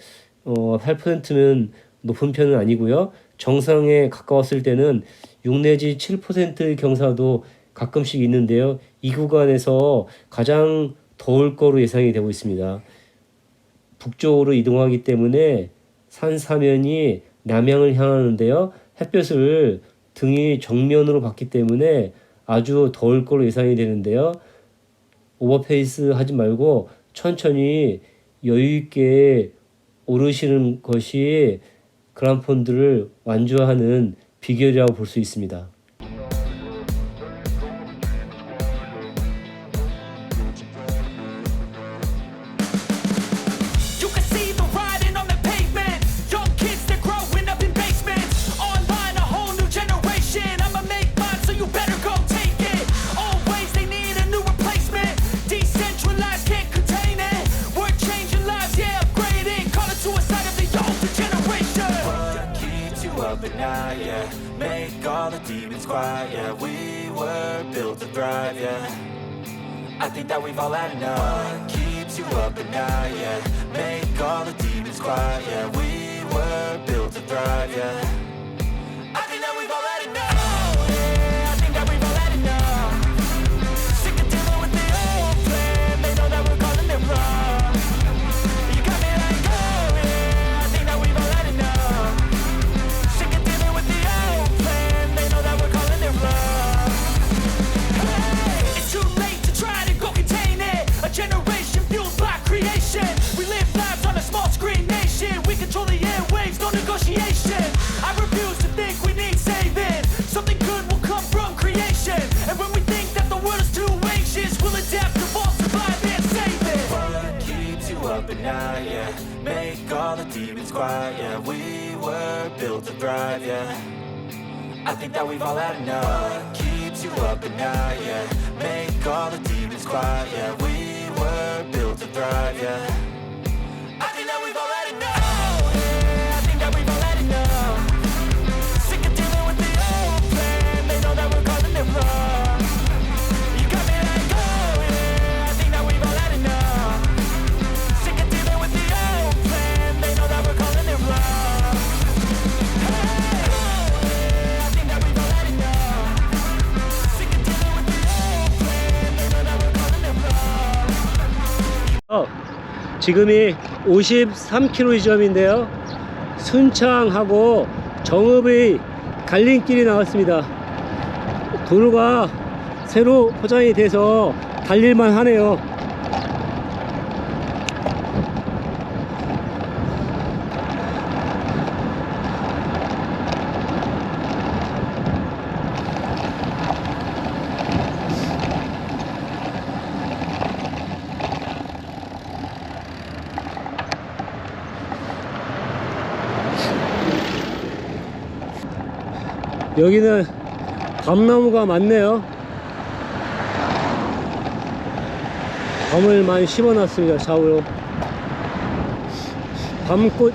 8%는 높은 편은 아니고요. 정상에 가까웠을 때는 6 내지 7%의 경사도 가끔씩 있는데요. 이 구간에서 가장 더울 거로 예상이 되고 있습니다. 북쪽으로 이동하기 때문에 산 사면이 남향을 향하는데요. 햇볕을 등이 정면으로 받기 때문에 아주 더울 거로 예상이 되는데요. 오버페이스 하지 말고 천천히 여유 있게 오르시는 것이 그란폰드를 완주하는 비결이라고 볼 수 있습니다. Make all the demons quiet, yeah. We were built to thrive, yeah. I think that we've all had enough. What keeps you up at night, yeah. Make all the demons quiet, yeah. We were built to thrive, yeah. I think that we've all had enough. Oh, yeah, I think that we've all had enough. Sick of dealing with the old plan. They know that we're calling it wrong. You got me like, oh, yeah, I think that we've all had enough. Sick of dealing with the old plan. They know that we're calling it wrong. Hey, it's too late to try to go contain it. A generation fueled by creation. We live lives on a small screen nation. We control the airwaves, no negotiation. I quiet, yeah, we were built to thrive, yeah. I think that we've all had enough. What keeps you up at night, yeah. Make all the demons quiet, yeah. We were built to thrive, yeah. I think that we've all had enough. Yeah, I think that we've all had enough. Sick of dealing with the old plan. They know that we're calling it wrong. You got me like, oh yeah, I think that we've all had enough. Sick of dealing with the old plan. They know that we're calling it wrong. Hey, oh yeah, I think that we've all had enough. Sick of dealing with the old plan. They know that we're calling it wrong. 지금이 53km 지점인데요. 순창하고 정읍의 갈림길이 나왔습니다. 도로가 새로 포장이 돼서 달릴만 하네요. 여기는 밤나무가 많네요. 밤을 많이 심어놨습니다. 좌우로. 밤꽃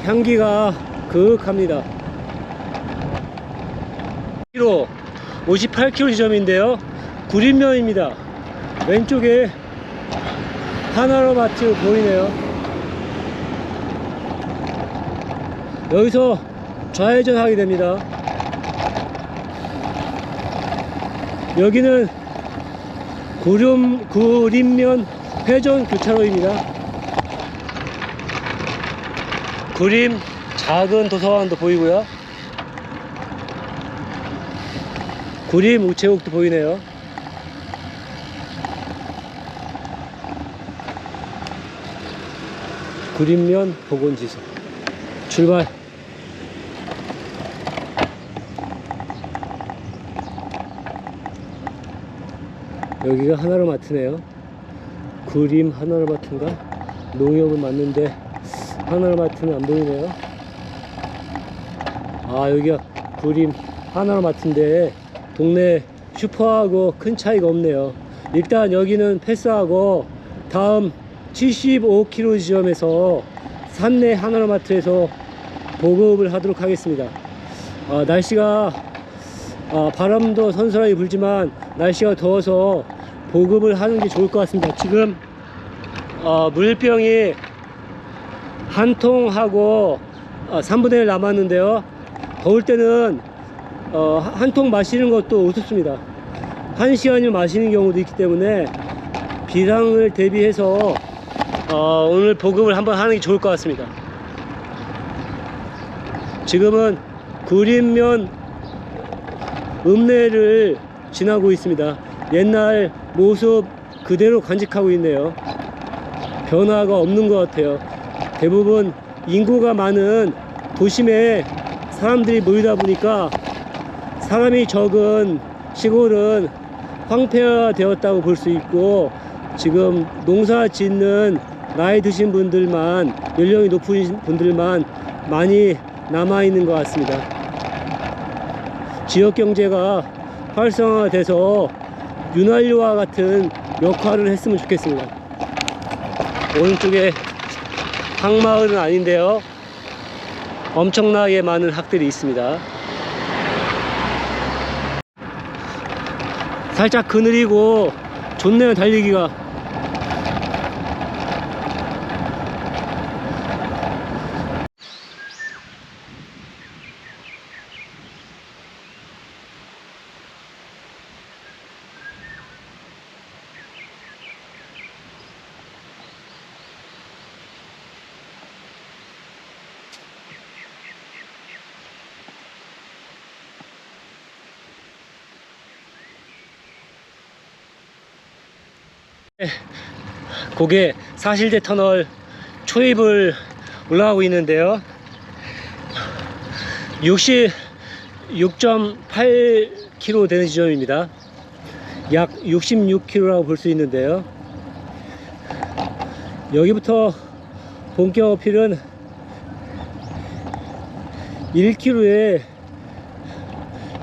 향기가 그윽합니다. 58km 지점인데요. 구림면입니다. 왼쪽에 하나로마트 보이네요. 여기서 좌회전 하게 됩니다. 여기는 구림면 회전 교차로입니다. 구림 작은 도서관도 보이고요. 구림 우체국도 보이네요. 구림면 보건지소 출발. 여기가 하나로마트네요. 구림 하나로마트인가? 농협은 맞는데 하나로마트는 안 보이네요. 아, 여기가 구림 하나로마트인데 동네 슈퍼하고 큰 차이가 없네요. 일단 여기는 패스하고 다음 75km 지점에서 산내 하나로마트에서 보급을 하도록 하겠습니다. 날씨가 바람도 선선하게 불지만 날씨가 더워서 보급을 하는 게 좋을 것 같습니다. 지금 물병이 한 통하고 3분의 1 남았는데요. 더울 때는 한 통 마시는 것도 우습습니다. 1시간을 마시는 경우도 있기 때문에 비상을 대비해서 오늘 보급을 한번 하는 게 좋을 것 같습니다. 지금은 구림면 읍내를 지나고 있습니다. 옛날 모습 그대로 간직하고 있네요. 변화가 없는 것 같아요. 대부분 인구가 많은 도심에 사람들이 모이다 보니까 사람이 적은 시골은 황폐화되었다고 볼 수 있고, 지금 농사 짓는 나이 드신 분들만, 연령이 높은 분들만 많이 남아 있는 것 같습니다. 지역 경제가 활성화돼서 윤활유와 같은 역할을 했으면 좋겠습니다. 오른쪽에 학마을은 아닌데요, 엄청나게 많은 학들이 있습니다. 살짝 그늘이고 좋네요, 달리기가. 고개 사실대 터널 초입을 올라가고 있는데요, 66.8km 되는 지점입니다. 약 66km라고 볼 수 있는데요, 여기부터 본격 어필은 1km에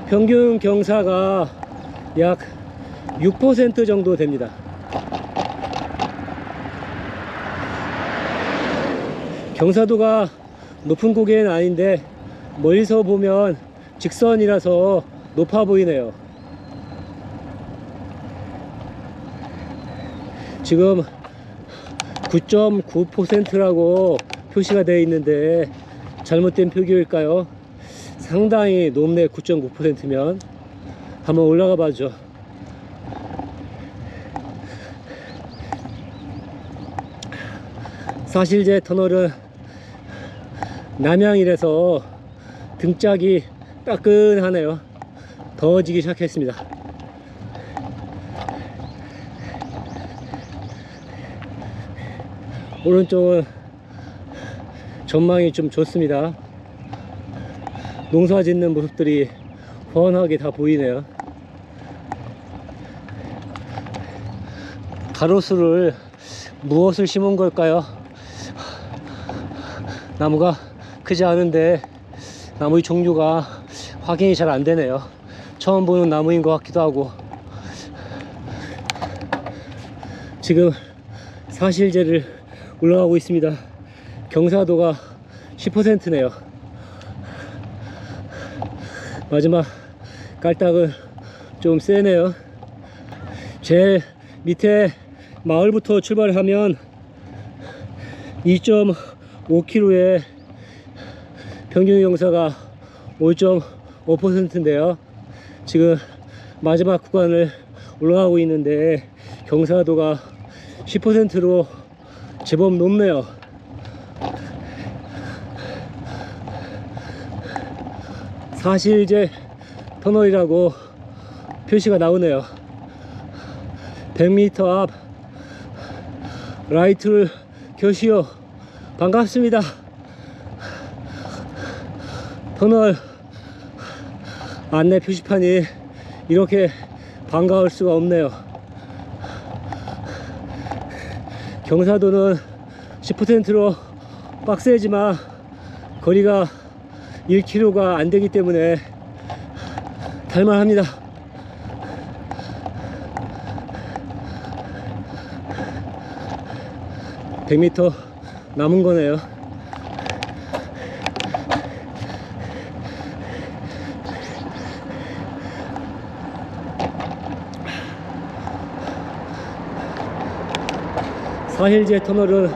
평균 경사가 약 6% 정도 됩니다. 경사도가 높은 고개는 아닌데 멀리서 보면 직선이라서 높아 보이네요. 지금 9.9%라고 표시가 되어 있는데 잘못된 표기일까요? 상당히 높네. 9.9%면 한번 올라가 봐죠. 사실제 터널은 남향이라서 등짝이 따끈하네요. 더워지기 시작했습니다. 오른쪽은 전망이 좀 좋습니다. 농사 짓는 모습들이 훤하게 다 보이네요. 가로수를 무엇을 심은 걸까요? 나무가 크지 않은데 나무의 종류가 확인이 잘 안 되네요. 처음 보는 나무인 것 같기도 하고. 지금 사실제를 올라가고 있습니다. 경사도가 10%네요. 마지막 깔딱은 좀 세네요. 제일 밑에 마을부터 출발하면 2.5km에 평균 경사가 5.5%인데요. 지금 마지막 구간을 올라가고 있는데 경사도가 10%로 제법 높네요. 사실제 터널이라고 표시가 나오네요. 100m 앞 라이트를 켜시오. 반갑습니다. 터널 안내 표시판이 이렇게 반가울 수가 없네요. 경사도는 10%로 빡세지만 거리가 1km가 안 되기 때문에 탈만합니다. (100m) 남은 거네요. 사실제 터널은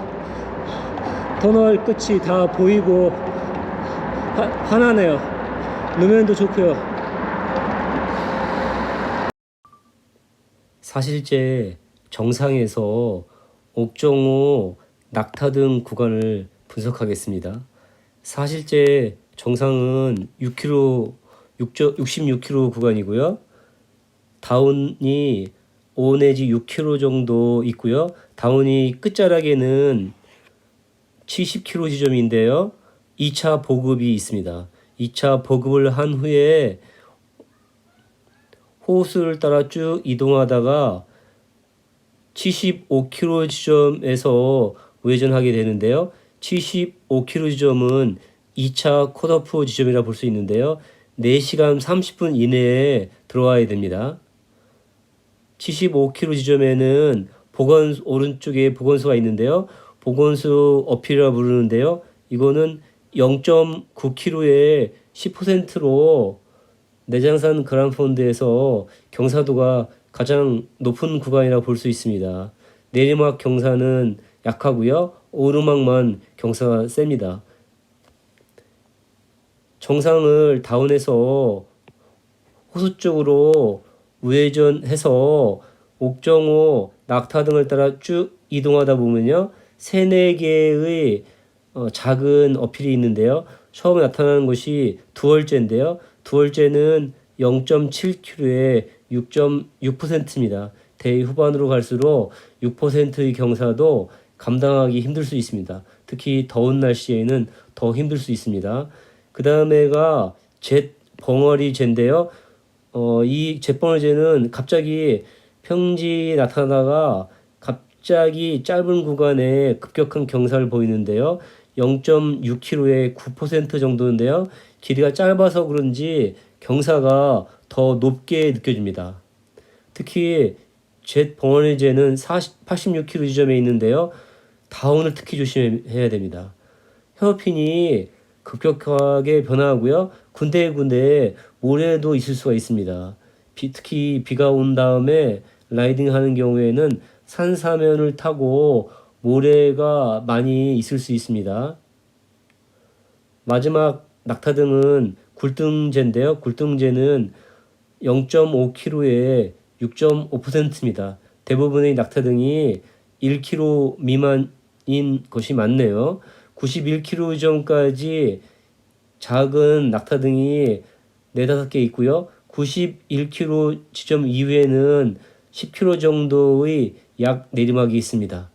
터널 끝이 다 보이고 환하네요. 노면도 좋고요. 사실제 정상에서 옥정호 낙타등 구간을 분석하겠습니다. 사실제 정상은 66km 구간이고요. 다운이 5 내지 6km 정도 있고요. 다운이 끝자락에는 70km 지점인데요. 2차 보급이 있습니다. 2차 보급을 한 후에 호수를 따라 쭉 이동하다가 75km 지점에서 우회전하게 되는데요. 75km 지점은 2차 컷오프 지점이라 볼 수 있는데요. 4시간 30분 이내에 들어와야 됩니다. 75km 지점에는 오른쪽에 보건소가 있는데요. 보건소 어필이라 부르는데요. 이거는 0.9km에 10%로 내장산 그랑폰드에서 경사도가 가장 높은 구간이라 볼 수 있습니다. 내리막 경사는 약하고요. 오르막만 경사가 셉니다. 정상을 다운해서 호수 쪽으로 우회전해서 옥정호, 낙타 등을 따라 쭉 이동하다 보면요. 3, 4개의 작은 어필이 있는데요. 처음에 나타나는 것이 두월제인데요. 두월제는 0.7km에 6.6%입니다. 대후반으로 갈수록 6%의 경사도 감당하기 힘들 수 있습니다. 특히 더운 날씨에는 더 힘들 수 있습니다. 그 다음에가 벙어리제인데요. 이 벙어리제는 갑자기 평지에 나타나다가 갑자기 짧은 구간에 급격한 경사를 보이는데요. 0.6km의 9% 정도인데요. 길이가 짧아서 그런지 경사가 더 높게 느껴집니다. 특히 젯 버너제는 86km 지점에 있는데요. 다운을 특히 조심해야 됩니다. 헤어핀이 급격하게 변화하고요. 군데군데 모래도 있을 수가 있습니다. 특히 비가 온 다음에 라이딩 하는 경우에는 산사면을 타고 모래가 많이 있을 수 있습니다. 마지막 낙타등은 굴등제인데요. 굴등제는 0.5km에 6.5%입니다. 대부분의 낙타등이 1km 미만인 것이 많네요. 91km 전까지 작은 낙타등이 4-5개 있고요. 91km 지점 이후에는 10km 정도의 약 내리막이 있습니다.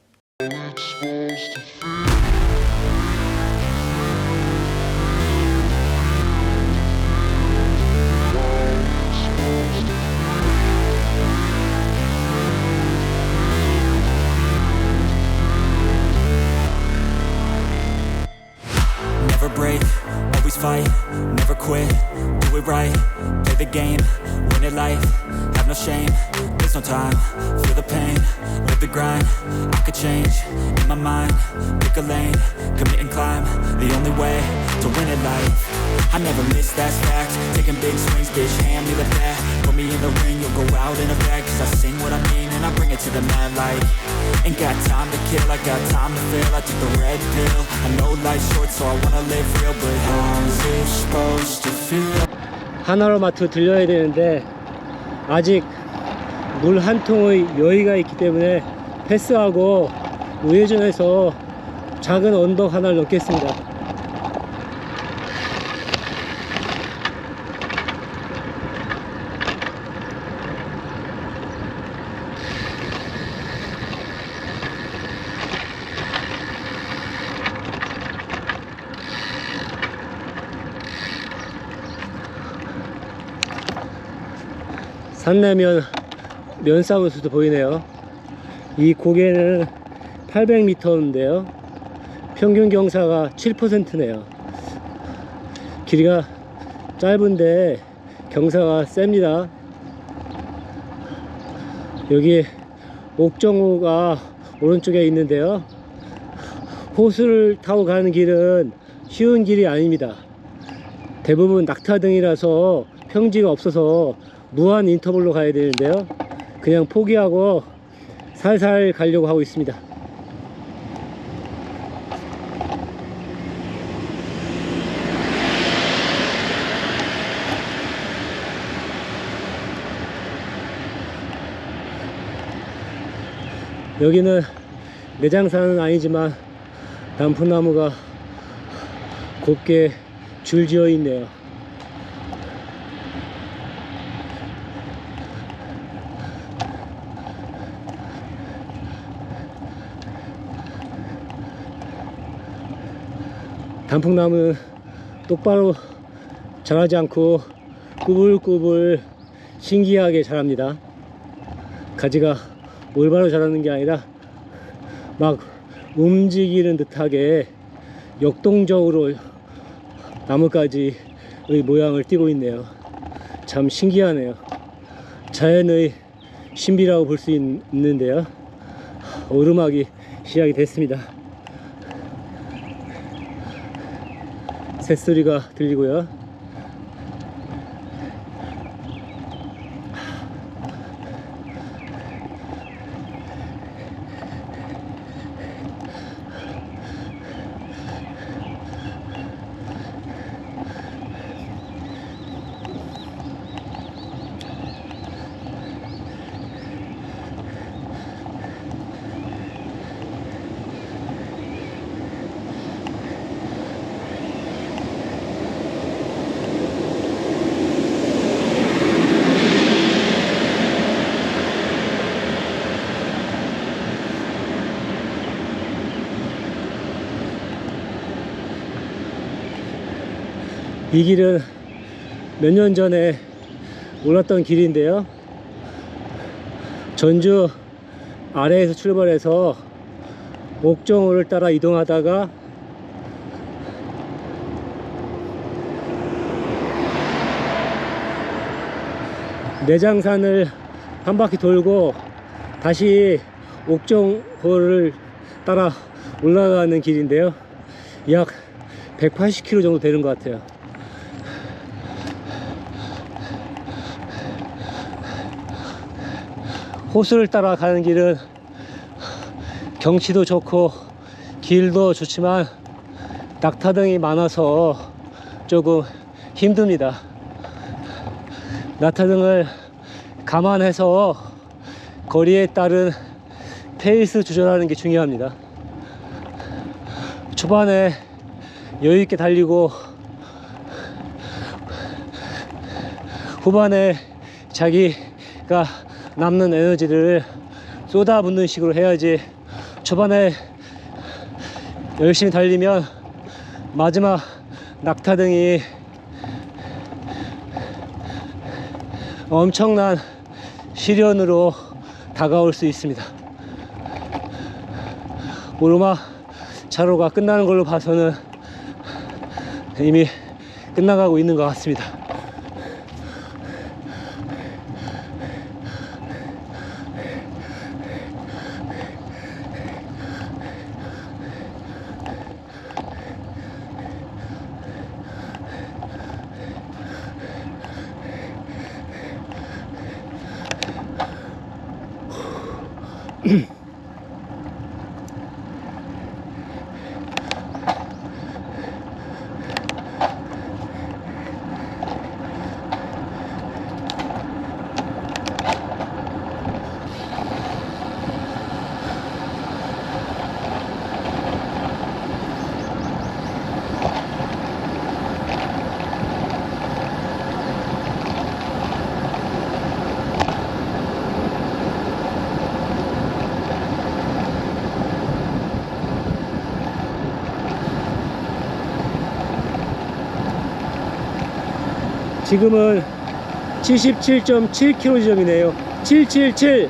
Never break, always fight, never quit, do it right, play the game, win it life, have no shame, there's no time, feel the pain, live the grind, I could change, in my mind, pick a lane, commit and climb, the only way to win it life. I never miss, that's fact, taking big swings, bitch, hand me the bat, put me in the ring, you'll go out in a bag, cause I sing what I mean and I bring it to the mad light. Ain't got time to kill, I got time to feel, I took the red pill, I know life's short so I wanna live real, but how's it supposed to feel? 하나로마트 들려야 되는데 아직 물 한 통의 여유가 있기 때문에 패스하고 우회전해서 작은 언덕 하나를 넣겠습니다. 산내면 면사무소도 보이네요. 이 고개는 800m인데요. 평균 경사가 7%네요. 길이가 짧은데 경사가 셉니다. 여기 옥정호가 오른쪽에 있는데요. 호수를 타고 가는 길은 쉬운 길이 아닙니다. 대부분 낙타등이라서 평지가 없어서 무한 인터벌로 가야 되는데요. 그냥 포기하고 살살 가려고 하고 있습니다. 여기는 내장산은 아니지만 단풍나무가 곱게 줄지어 있네요. 단풍나무는 똑바로 자라지 않고 꾸불꾸불 신기하게 자랍니다. 가지가 올바로 자라는 게 아니라 막 움직이는 듯하게 역동적으로 나뭇가지의 모양을 띠고 있네요. 참 신기하네요. 자연의 신비라고 볼 수 있는데요. 오르막이 시작이 됐습니다. 새소리가 들리고요. 이 길은 몇 년 전에 올랐던 길인데요. 전주 아래에서 출발해서 옥정호를 따라 이동하다가 내장산을 한 바퀴 돌고 다시 옥정호를 따라 올라가는 길인데요. 약 180km 정도 되는 것 같아요. 호수를 따라 가는 길은 경치도 좋고 길도 좋지만 낙타등이 많아서 조금 힘듭니다. 낙타등을 감안해서 거리에 따른 페이스 조절하는 게 중요합니다. 초반에 여유있게 달리고 후반에 자기가 남는 에너지를 쏟아붓는 식으로 해야지, 초반에 열심히 달리면 마지막 낙타등이 엄청난 시련으로 다가올 수 있습니다. 오르막 차로가 끝나는 걸로 봐서는 이미 끝나가고 있는 것 같습니다. 지금은 77.7km 지점이네요. 777.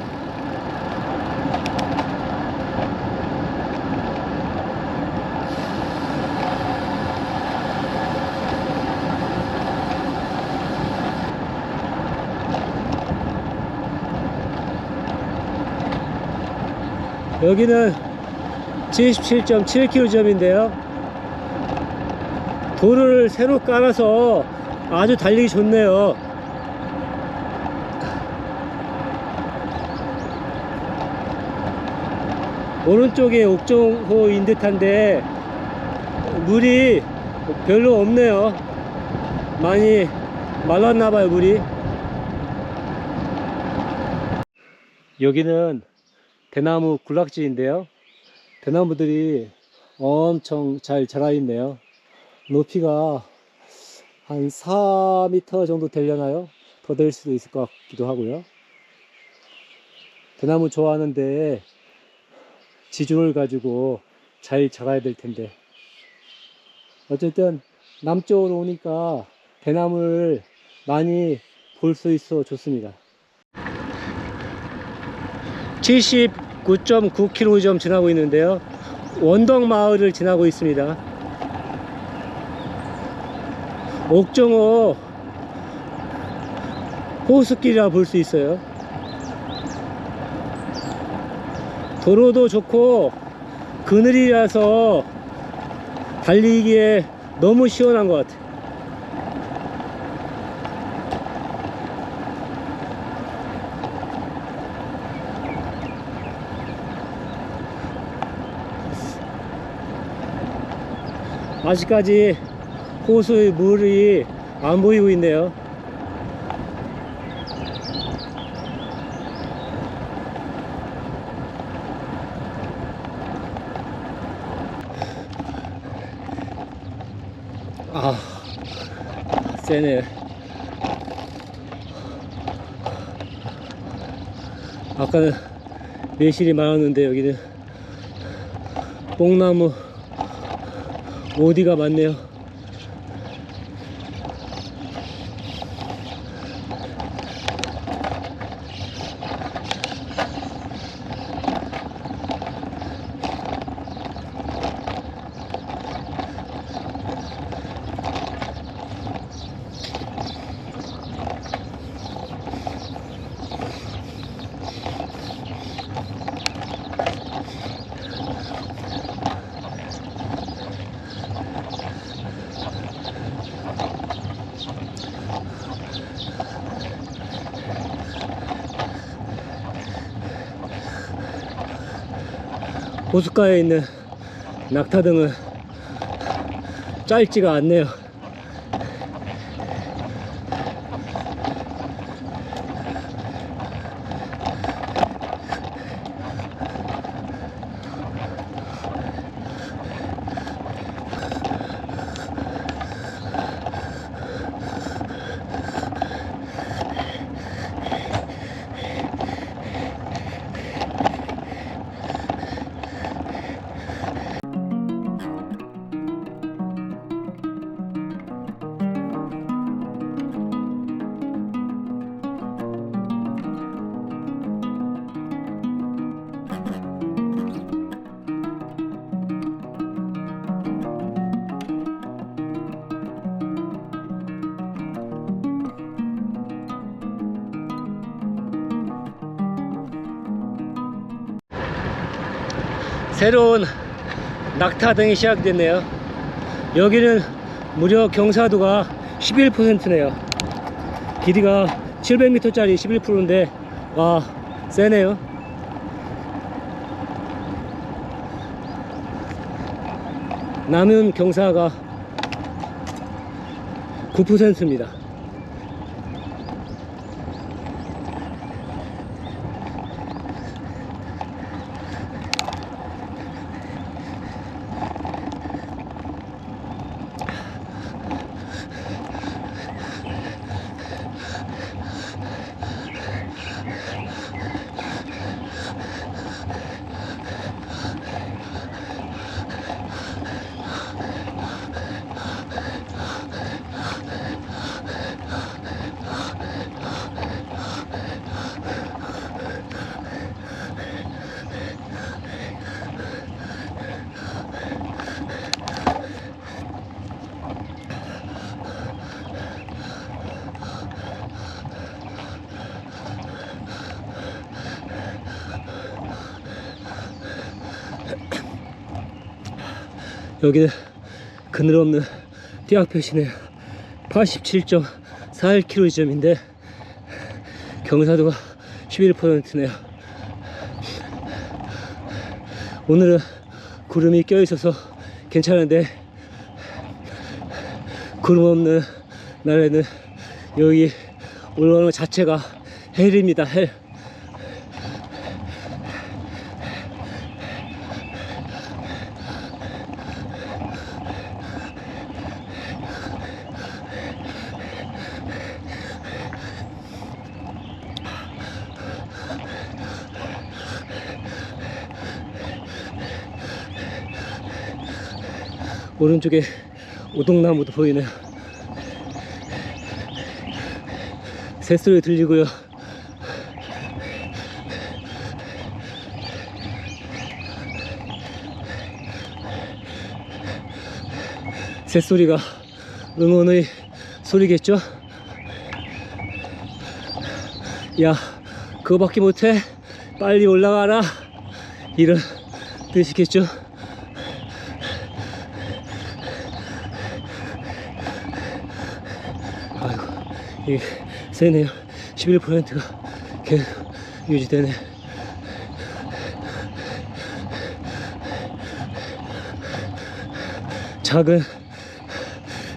여기는 77.7km 지점인데요. 돌을 새로 깔아서 아주 달리기 좋네요. 오른쪽에 옥정호인 듯한데 물이 별로 없네요. 많이 말랐나봐요, 물이. 여기는 대나무 군락지인데요. 대나무들이 엄청 잘 자라 있네요. 높이가 한 4m 정도 되려나요? 더 될 수도 있을 것 같기도 하고요. 대나무 좋아하는데 지중을 가지고 잘 자라야 될 텐데. 어쨌든 남쪽으로 오니까 대나무를 많이 볼 수 있어 좋습니다. 79.9km 지나고 있는데요. 원덕마을을 지나고 있습니다. 옥정호 호수길이라 볼 수 있어요. 도로도 좋고 그늘이라서 달리기에 너무 시원한 것 같아요. 아직까지 호수의 물이 안 보이고 있네요. 아, 세네. 아까는 매실이 많았는데 여기는 뽕나무 오디가 많네요. 호숫가에 있는 낙타등은 짧지가 않네요. 새로운 낙타등이 시작됐네요. 여기는 무려 경사도가 11%네요. 길이가 700m짜리 11%인데 와, 세네요. 남은 경사가 9%입니다. 여기는 그늘 없는 띠악 표시네요. 87.41km 지점인데 경사도가 11%네요. 오늘은 구름이 껴있어서 괜찮은데 구름 없는 날에는 여기 올라오는 것 자체가 헬입니다. 헬. 오른쪽에 오동나무도 보이네요. 새소리 들리고요. 새소리가 응원의 소리겠죠? 야, 그거밖에 못해? 빨리 올라가라, 이런 뜻이겠죠? 아이고, 이게 세네요. 11%가 계속 유지되네. 작은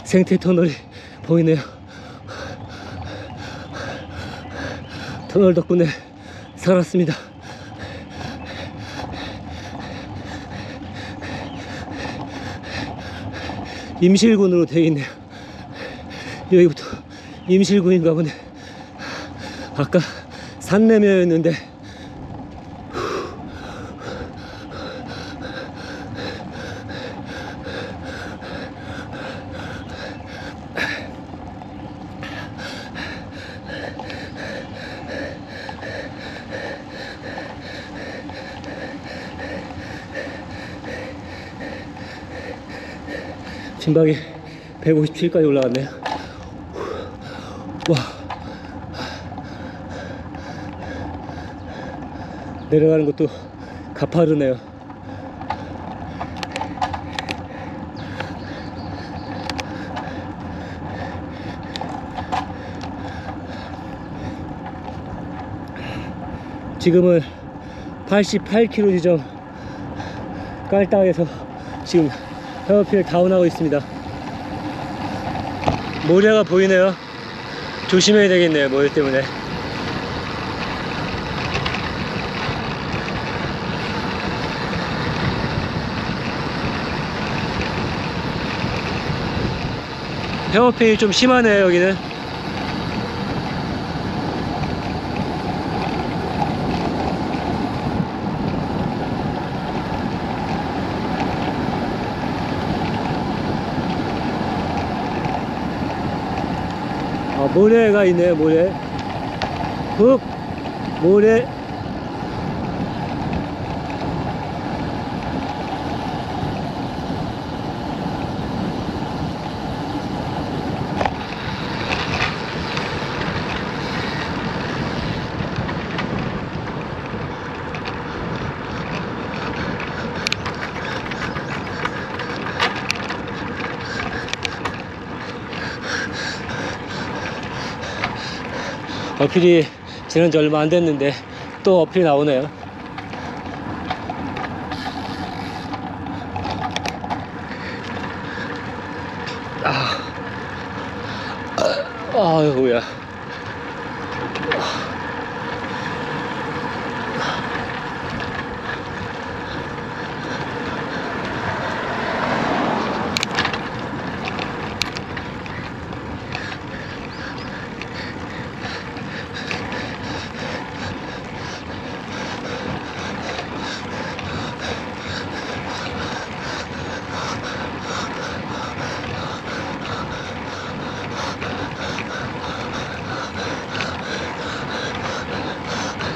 생태 터널이 보이네요. 터널 덕분에 살았습니다. 임실군으로 되어 있네요. 여기부터 임실군인가 보네. 아까 산내면였는데 진박이 157까지 올라갔네요. 와, 내려가는 것도 가파르네요. 지금은 88km 지점 깔딱에서 지금 헤어필 다운하고 있습니다. 모래가 보이네요. 조심해야 되겠네요, 모래 때문에. 헤어핀이 좀 심하네요, 여기는. 모래가 있네요, 모래. 흙, 모래. 어필이 지난 지 얼마 안 됐는데 또 어필이 나오네요. 아이고야.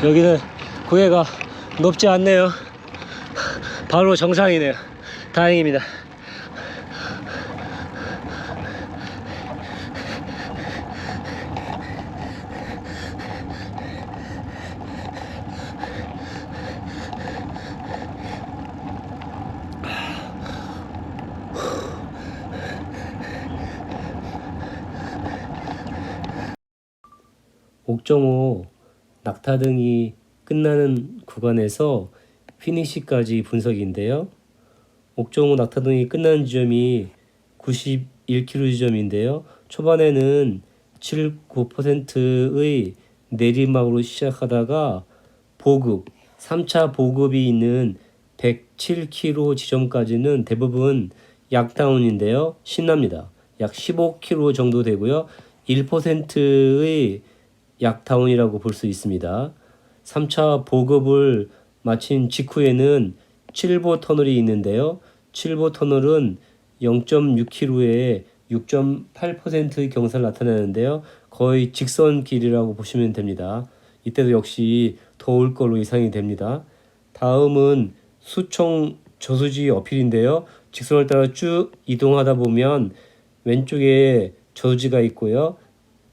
여기는 고해가 높지 않네요. 바로 정상이네요. 다행입니다. 옥정호 낙타등이 끝나는 구간에서 피니시까지 분석인데요. 옥정호 낙타등이 끝나는 지점이 91km 지점인데요. 초반에는 7~9%의 내리막으로 시작하다가 보급, 3차 보급이 있는 107km 지점까지는 대부분 약다운인데요. 신납니다. 약 15km 정도 되고요. 1%의 약다운이라고 볼 수 있습니다. 3차 보급을 마친 직후에는 7보 터널이 있는데요. 7보 터널은 0.6km에 6.8%의 경사를 나타내는데요. 거의 직선 길이라고 보시면 됩니다. 이때도 역시 더울 걸로 예상이 됩니다. 다음은 수청 저수지 어필인데요. 직선을 따라 쭉 이동하다 보면 왼쪽에 저수지가 있고요.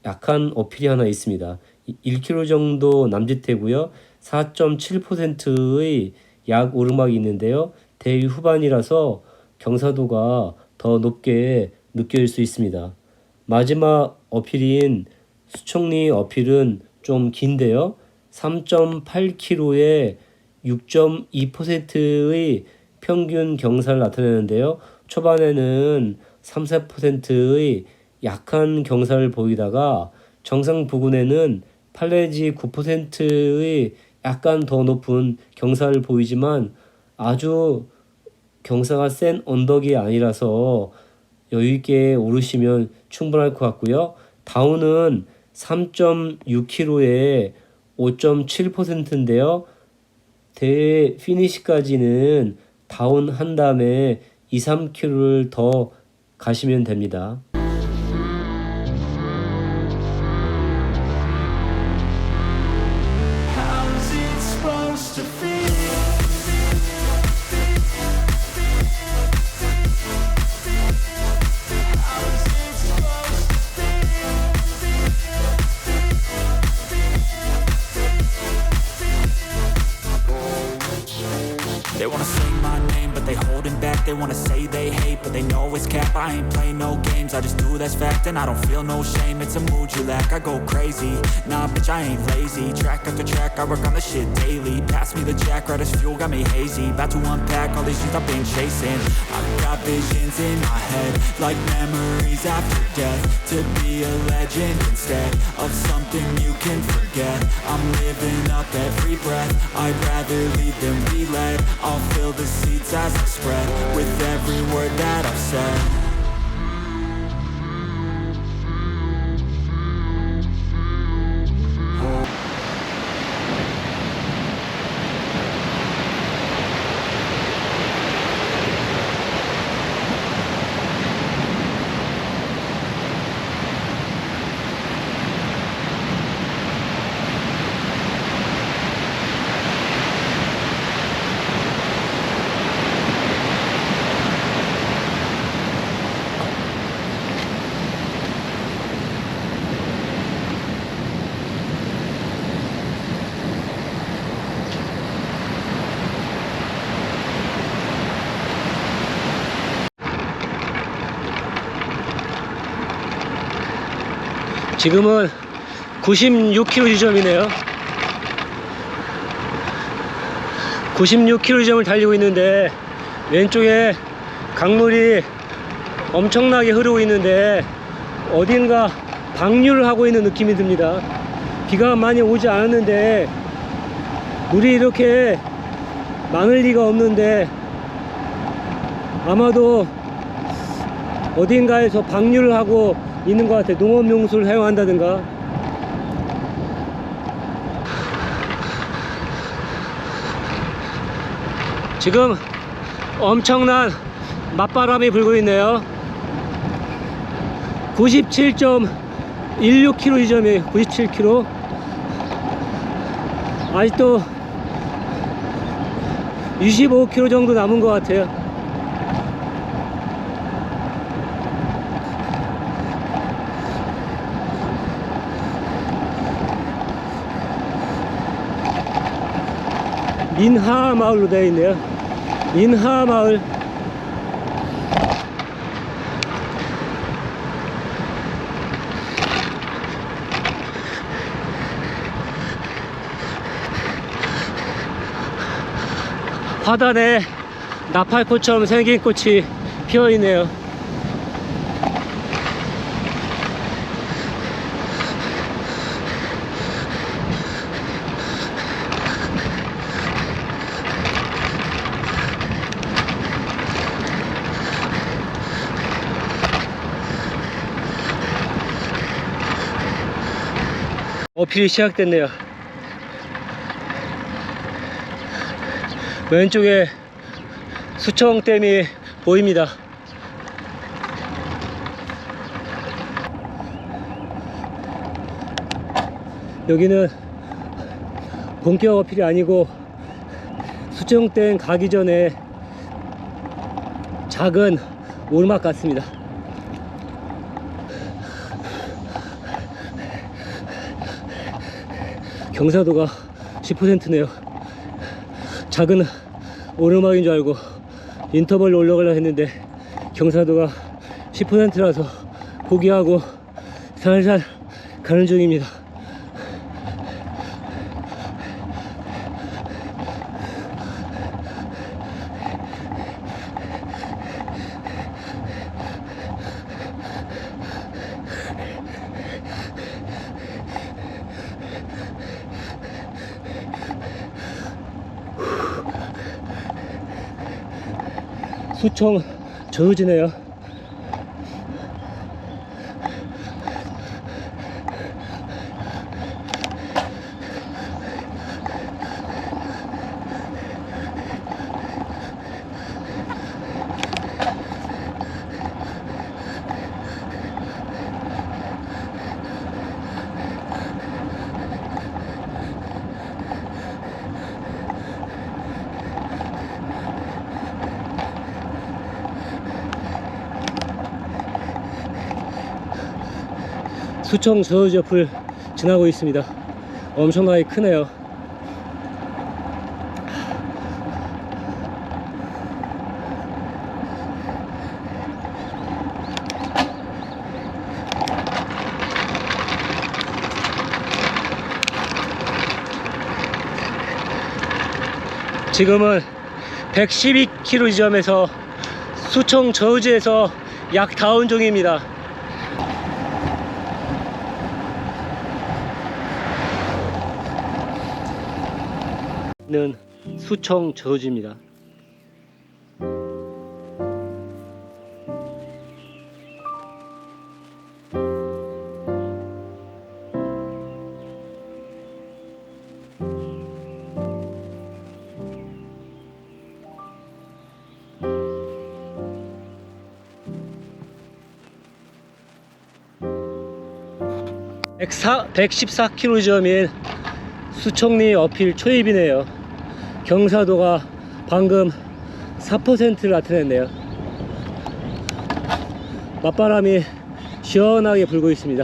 약한 어필이 하나 있습니다. 1km 정도 남짓되고요. 4.7%의 약 오르막이 있는데요. 대위 후반이라서 경사도가 더 높게 느껴질 수 있습니다. 마지막 어필인 수청리 어필은 좀 긴데요. 3.8km에 6.2%의 평균 경사를 나타내는데요. 초반에는 3~4%의 약한 경사를 보이다가 정상 부근에는 8~9%의 약간 더 높은 경사를 보이지만 아주 경사가 센 언덕이 아니라서 여유있게 오르시면 충분할 것 같고요. 다운은 3.6km에 5.7%인데요. 대회 피니시까지는 다운 한 다음에 2~3km를 더 가시면 됩니다. They wanna say my name, but they holding back They wanna say they hate, but they know it's cap. I ain't play no games, I just do that's fact. And I don't feel no shame, it's a mood you lack. I go crazy, nah bitch I ain't lazy. Track after track, I work on the shit daily. Pass me the jack, right as fuel, got me hazy. About to unpack all these things I've been chasing. I've got visions in my head, like memories after death. To be a legend instead of something you can forget. I'm living up every breath, I'd rather lead than be led. I'll fill the seats as I spread, with every word that I've said. 지금은 96km 지점이네요. 96km 지점을 달리고 있는데 왼쪽에 강물이 엄청나게 흐르고 있는데 어딘가 방류를 하고 있는 느낌이 듭니다. 비가 많이 오지 않았는데 물이 이렇게 많을 리가 없는데 아마도 어딘가에서 방류를 하고 있는 것 같아요. 농업용수를 사용한다든가. 지금 엄청난 맞바람이 불고 있네요. 97.16km 지점이에요. 97km. 아직도 25km 정도 남은 것 같아요. 인하 마을로 되어 있네요. 인하 마을. 화단에 나팔꽃처럼 생긴 꽃이 피어 있네요. 어필이 시작됐네요. 왼쪽에 수청댐이 보입니다. 여기는 본격 어필이 아니고 수청댐 가기 전에 작은 오르막 같습니다. 경사도가 10%네요. 작은 오르막인 줄 알고 인터벌로 올라가려고 했는데 경사도가 10%라서 포기하고 살살 가는 중입니다. 수청 저으지네요. 수청 저우지 옆을 지나고 있습니다. 엄청나게 크네요. 지금은 112km 지점에서 수청 저우지에서 약 다운 중입니다. 는 수청 저우지입니다. 백 114km 지점인 수청리 어필 초입이네요. 경사도가 방금 4%를 나타냈네요. 맞바람이 시원하게 불고 있습니다.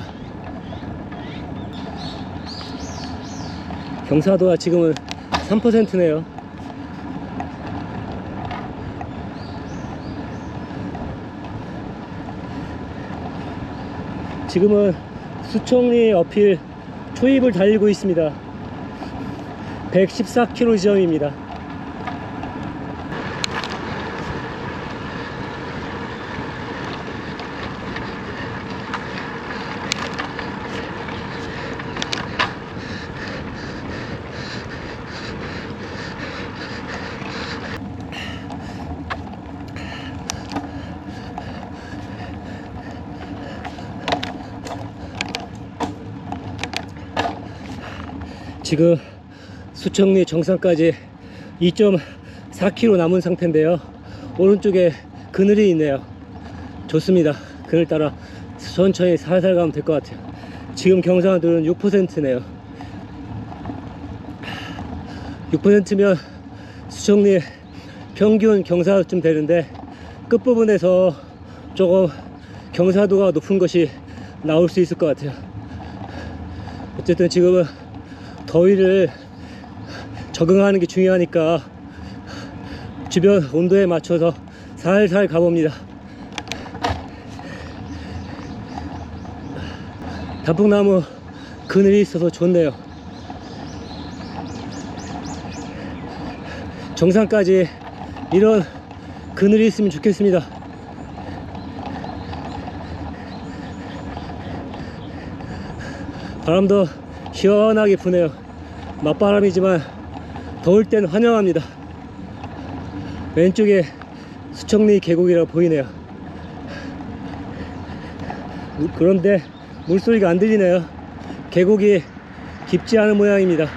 경사도가 지금은 3%네요. 지금은 수청리 어필 초입을 달리고 있습니다. 114km 지점입니다. 지금 수청리 정상까지 2.4km 남은 상태인데요. 오른쪽에 그늘이 있네요. 좋습니다. 그늘 따라 천천히 살살 가면 될 것 같아요. 지금 경사도는 6%네요. 6%면 수청리 평균 경사쯤 되는데 끝부분에서 조금 경사도가 높은 것이 나올 수 있을 것 같아요. 어쨌든 지금은 더위를 적응하는 게 중요하니까 주변 온도에 맞춰서 살살 가봅니다. 단풍나무 그늘이 있어서 좋네요. 정상까지 이런 그늘이 있으면 좋겠습니다. 바람도 시원하게 부네요. 맞바람이지만 더울 땐 환영합니다. 왼쪽에 수청리 계곡이라고 보이네요. 그런데 물소리가 안 들리네요. 계곡이 깊지 않은 모양입니다.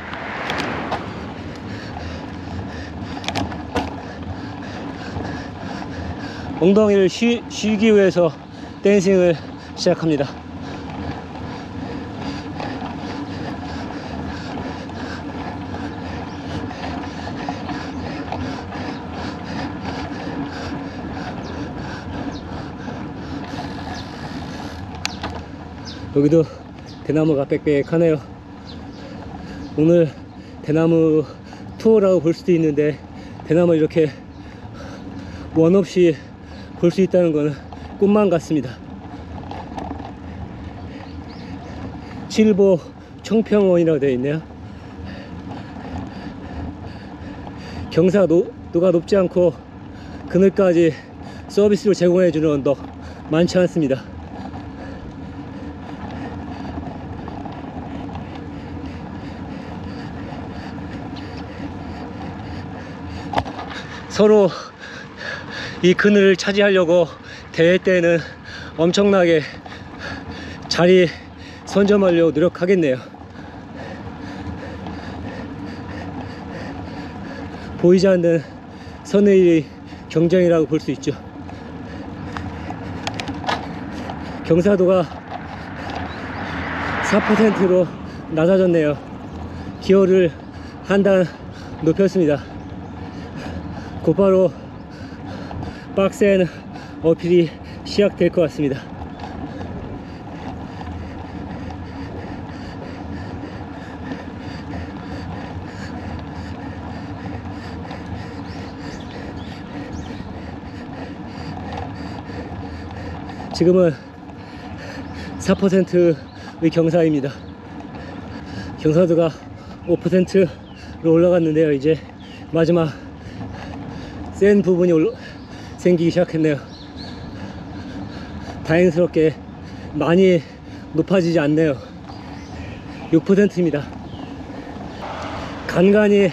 엉덩이를 쉬기 위해서 댄싱을 시작합니다. 여기도 대나무가 빽빽하네요. 오늘 대나무 투어라고 볼 수도 있는데 대나무 이렇게 원 없이 볼 수 있다는 건 꿈만 같습니다. 칠보 청평원이라고 되어 있네요. 경사도가 높지 않고 그늘까지 서비스로 제공해주는 언덕 많지 않습니다. 서로 이 그늘을 차지하려고 대회 때는 엄청나게 자리 선점하려고 노력하겠네요. 보이지 않는 선의 경쟁이라고 볼 수 있죠. 경사도가 4%로 낮아졌네요. 기어를 한 단 높였습니다. 곧바로 빡센 어필이 시작될 것 같습니다. 지금은 4%의 경사입니다. 경사도가 5%로 올라갔는데요. 이제 마지막 센 부분이 생기기 시작했네요. 다행스럽게 많이 높아지지 않네요. 6%입니다. 간간히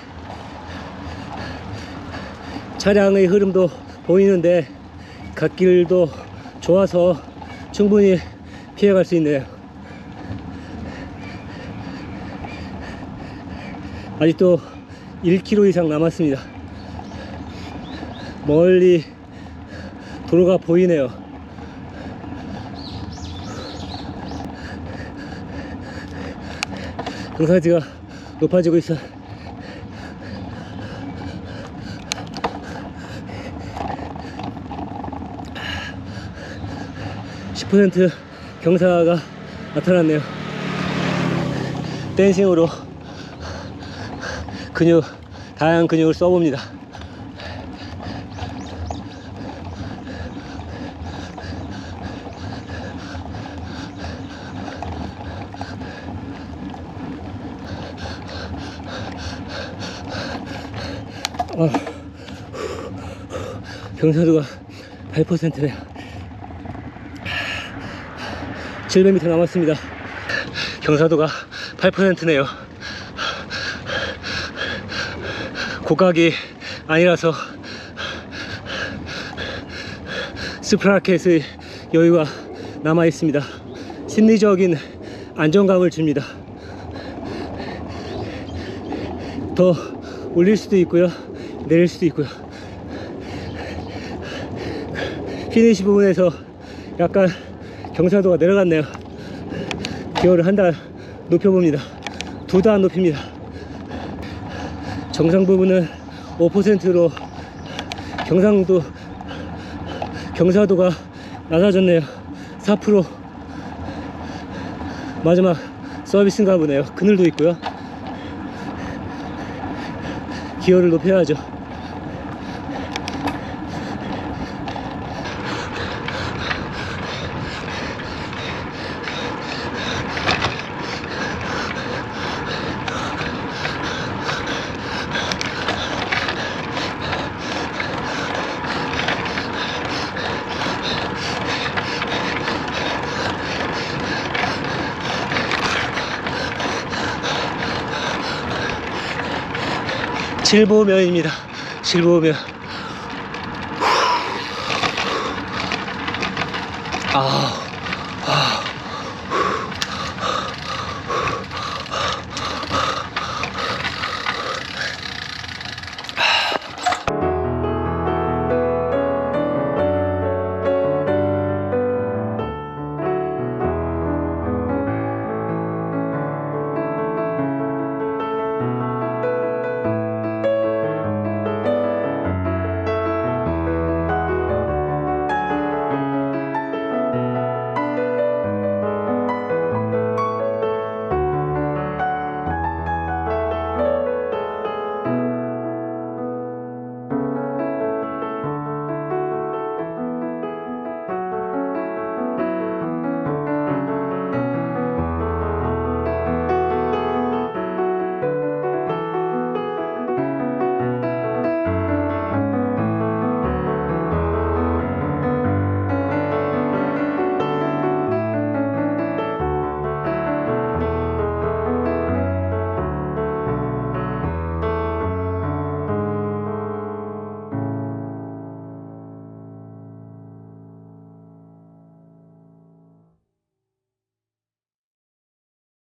차량의 흐름도 보이는데 갓길도 좋아서 충분히 피해갈 수 있네요. 아직도 1km 이상 남았습니다. 멀리 도로가 보이네요. 경사지가 높아지고 있어. (10% 경사가 나타났네요. 댄싱으로 다양한 근육을 써봅니다. 경사도가 8%네요. 700m 남았습니다. 경사도가 8%네요. 고각이 아니라서 스프라켓의 여유가 남아 있습니다. 심리적인 안정감을 줍니다. 더 올릴 수도 있고요, 내릴 수도 있고요. 피니시 부분에서 약간 경사도가 내려갔네요. 기어를 한 단 높여봅니다. 2단 높입니다. 정상 부분은 5%로 경사도가 낮아졌네요. 4%. 마지막 서비스인가 보네요. 그늘도 있고요. 기어를 높여야죠. 실보면입니다. 실보면. 아.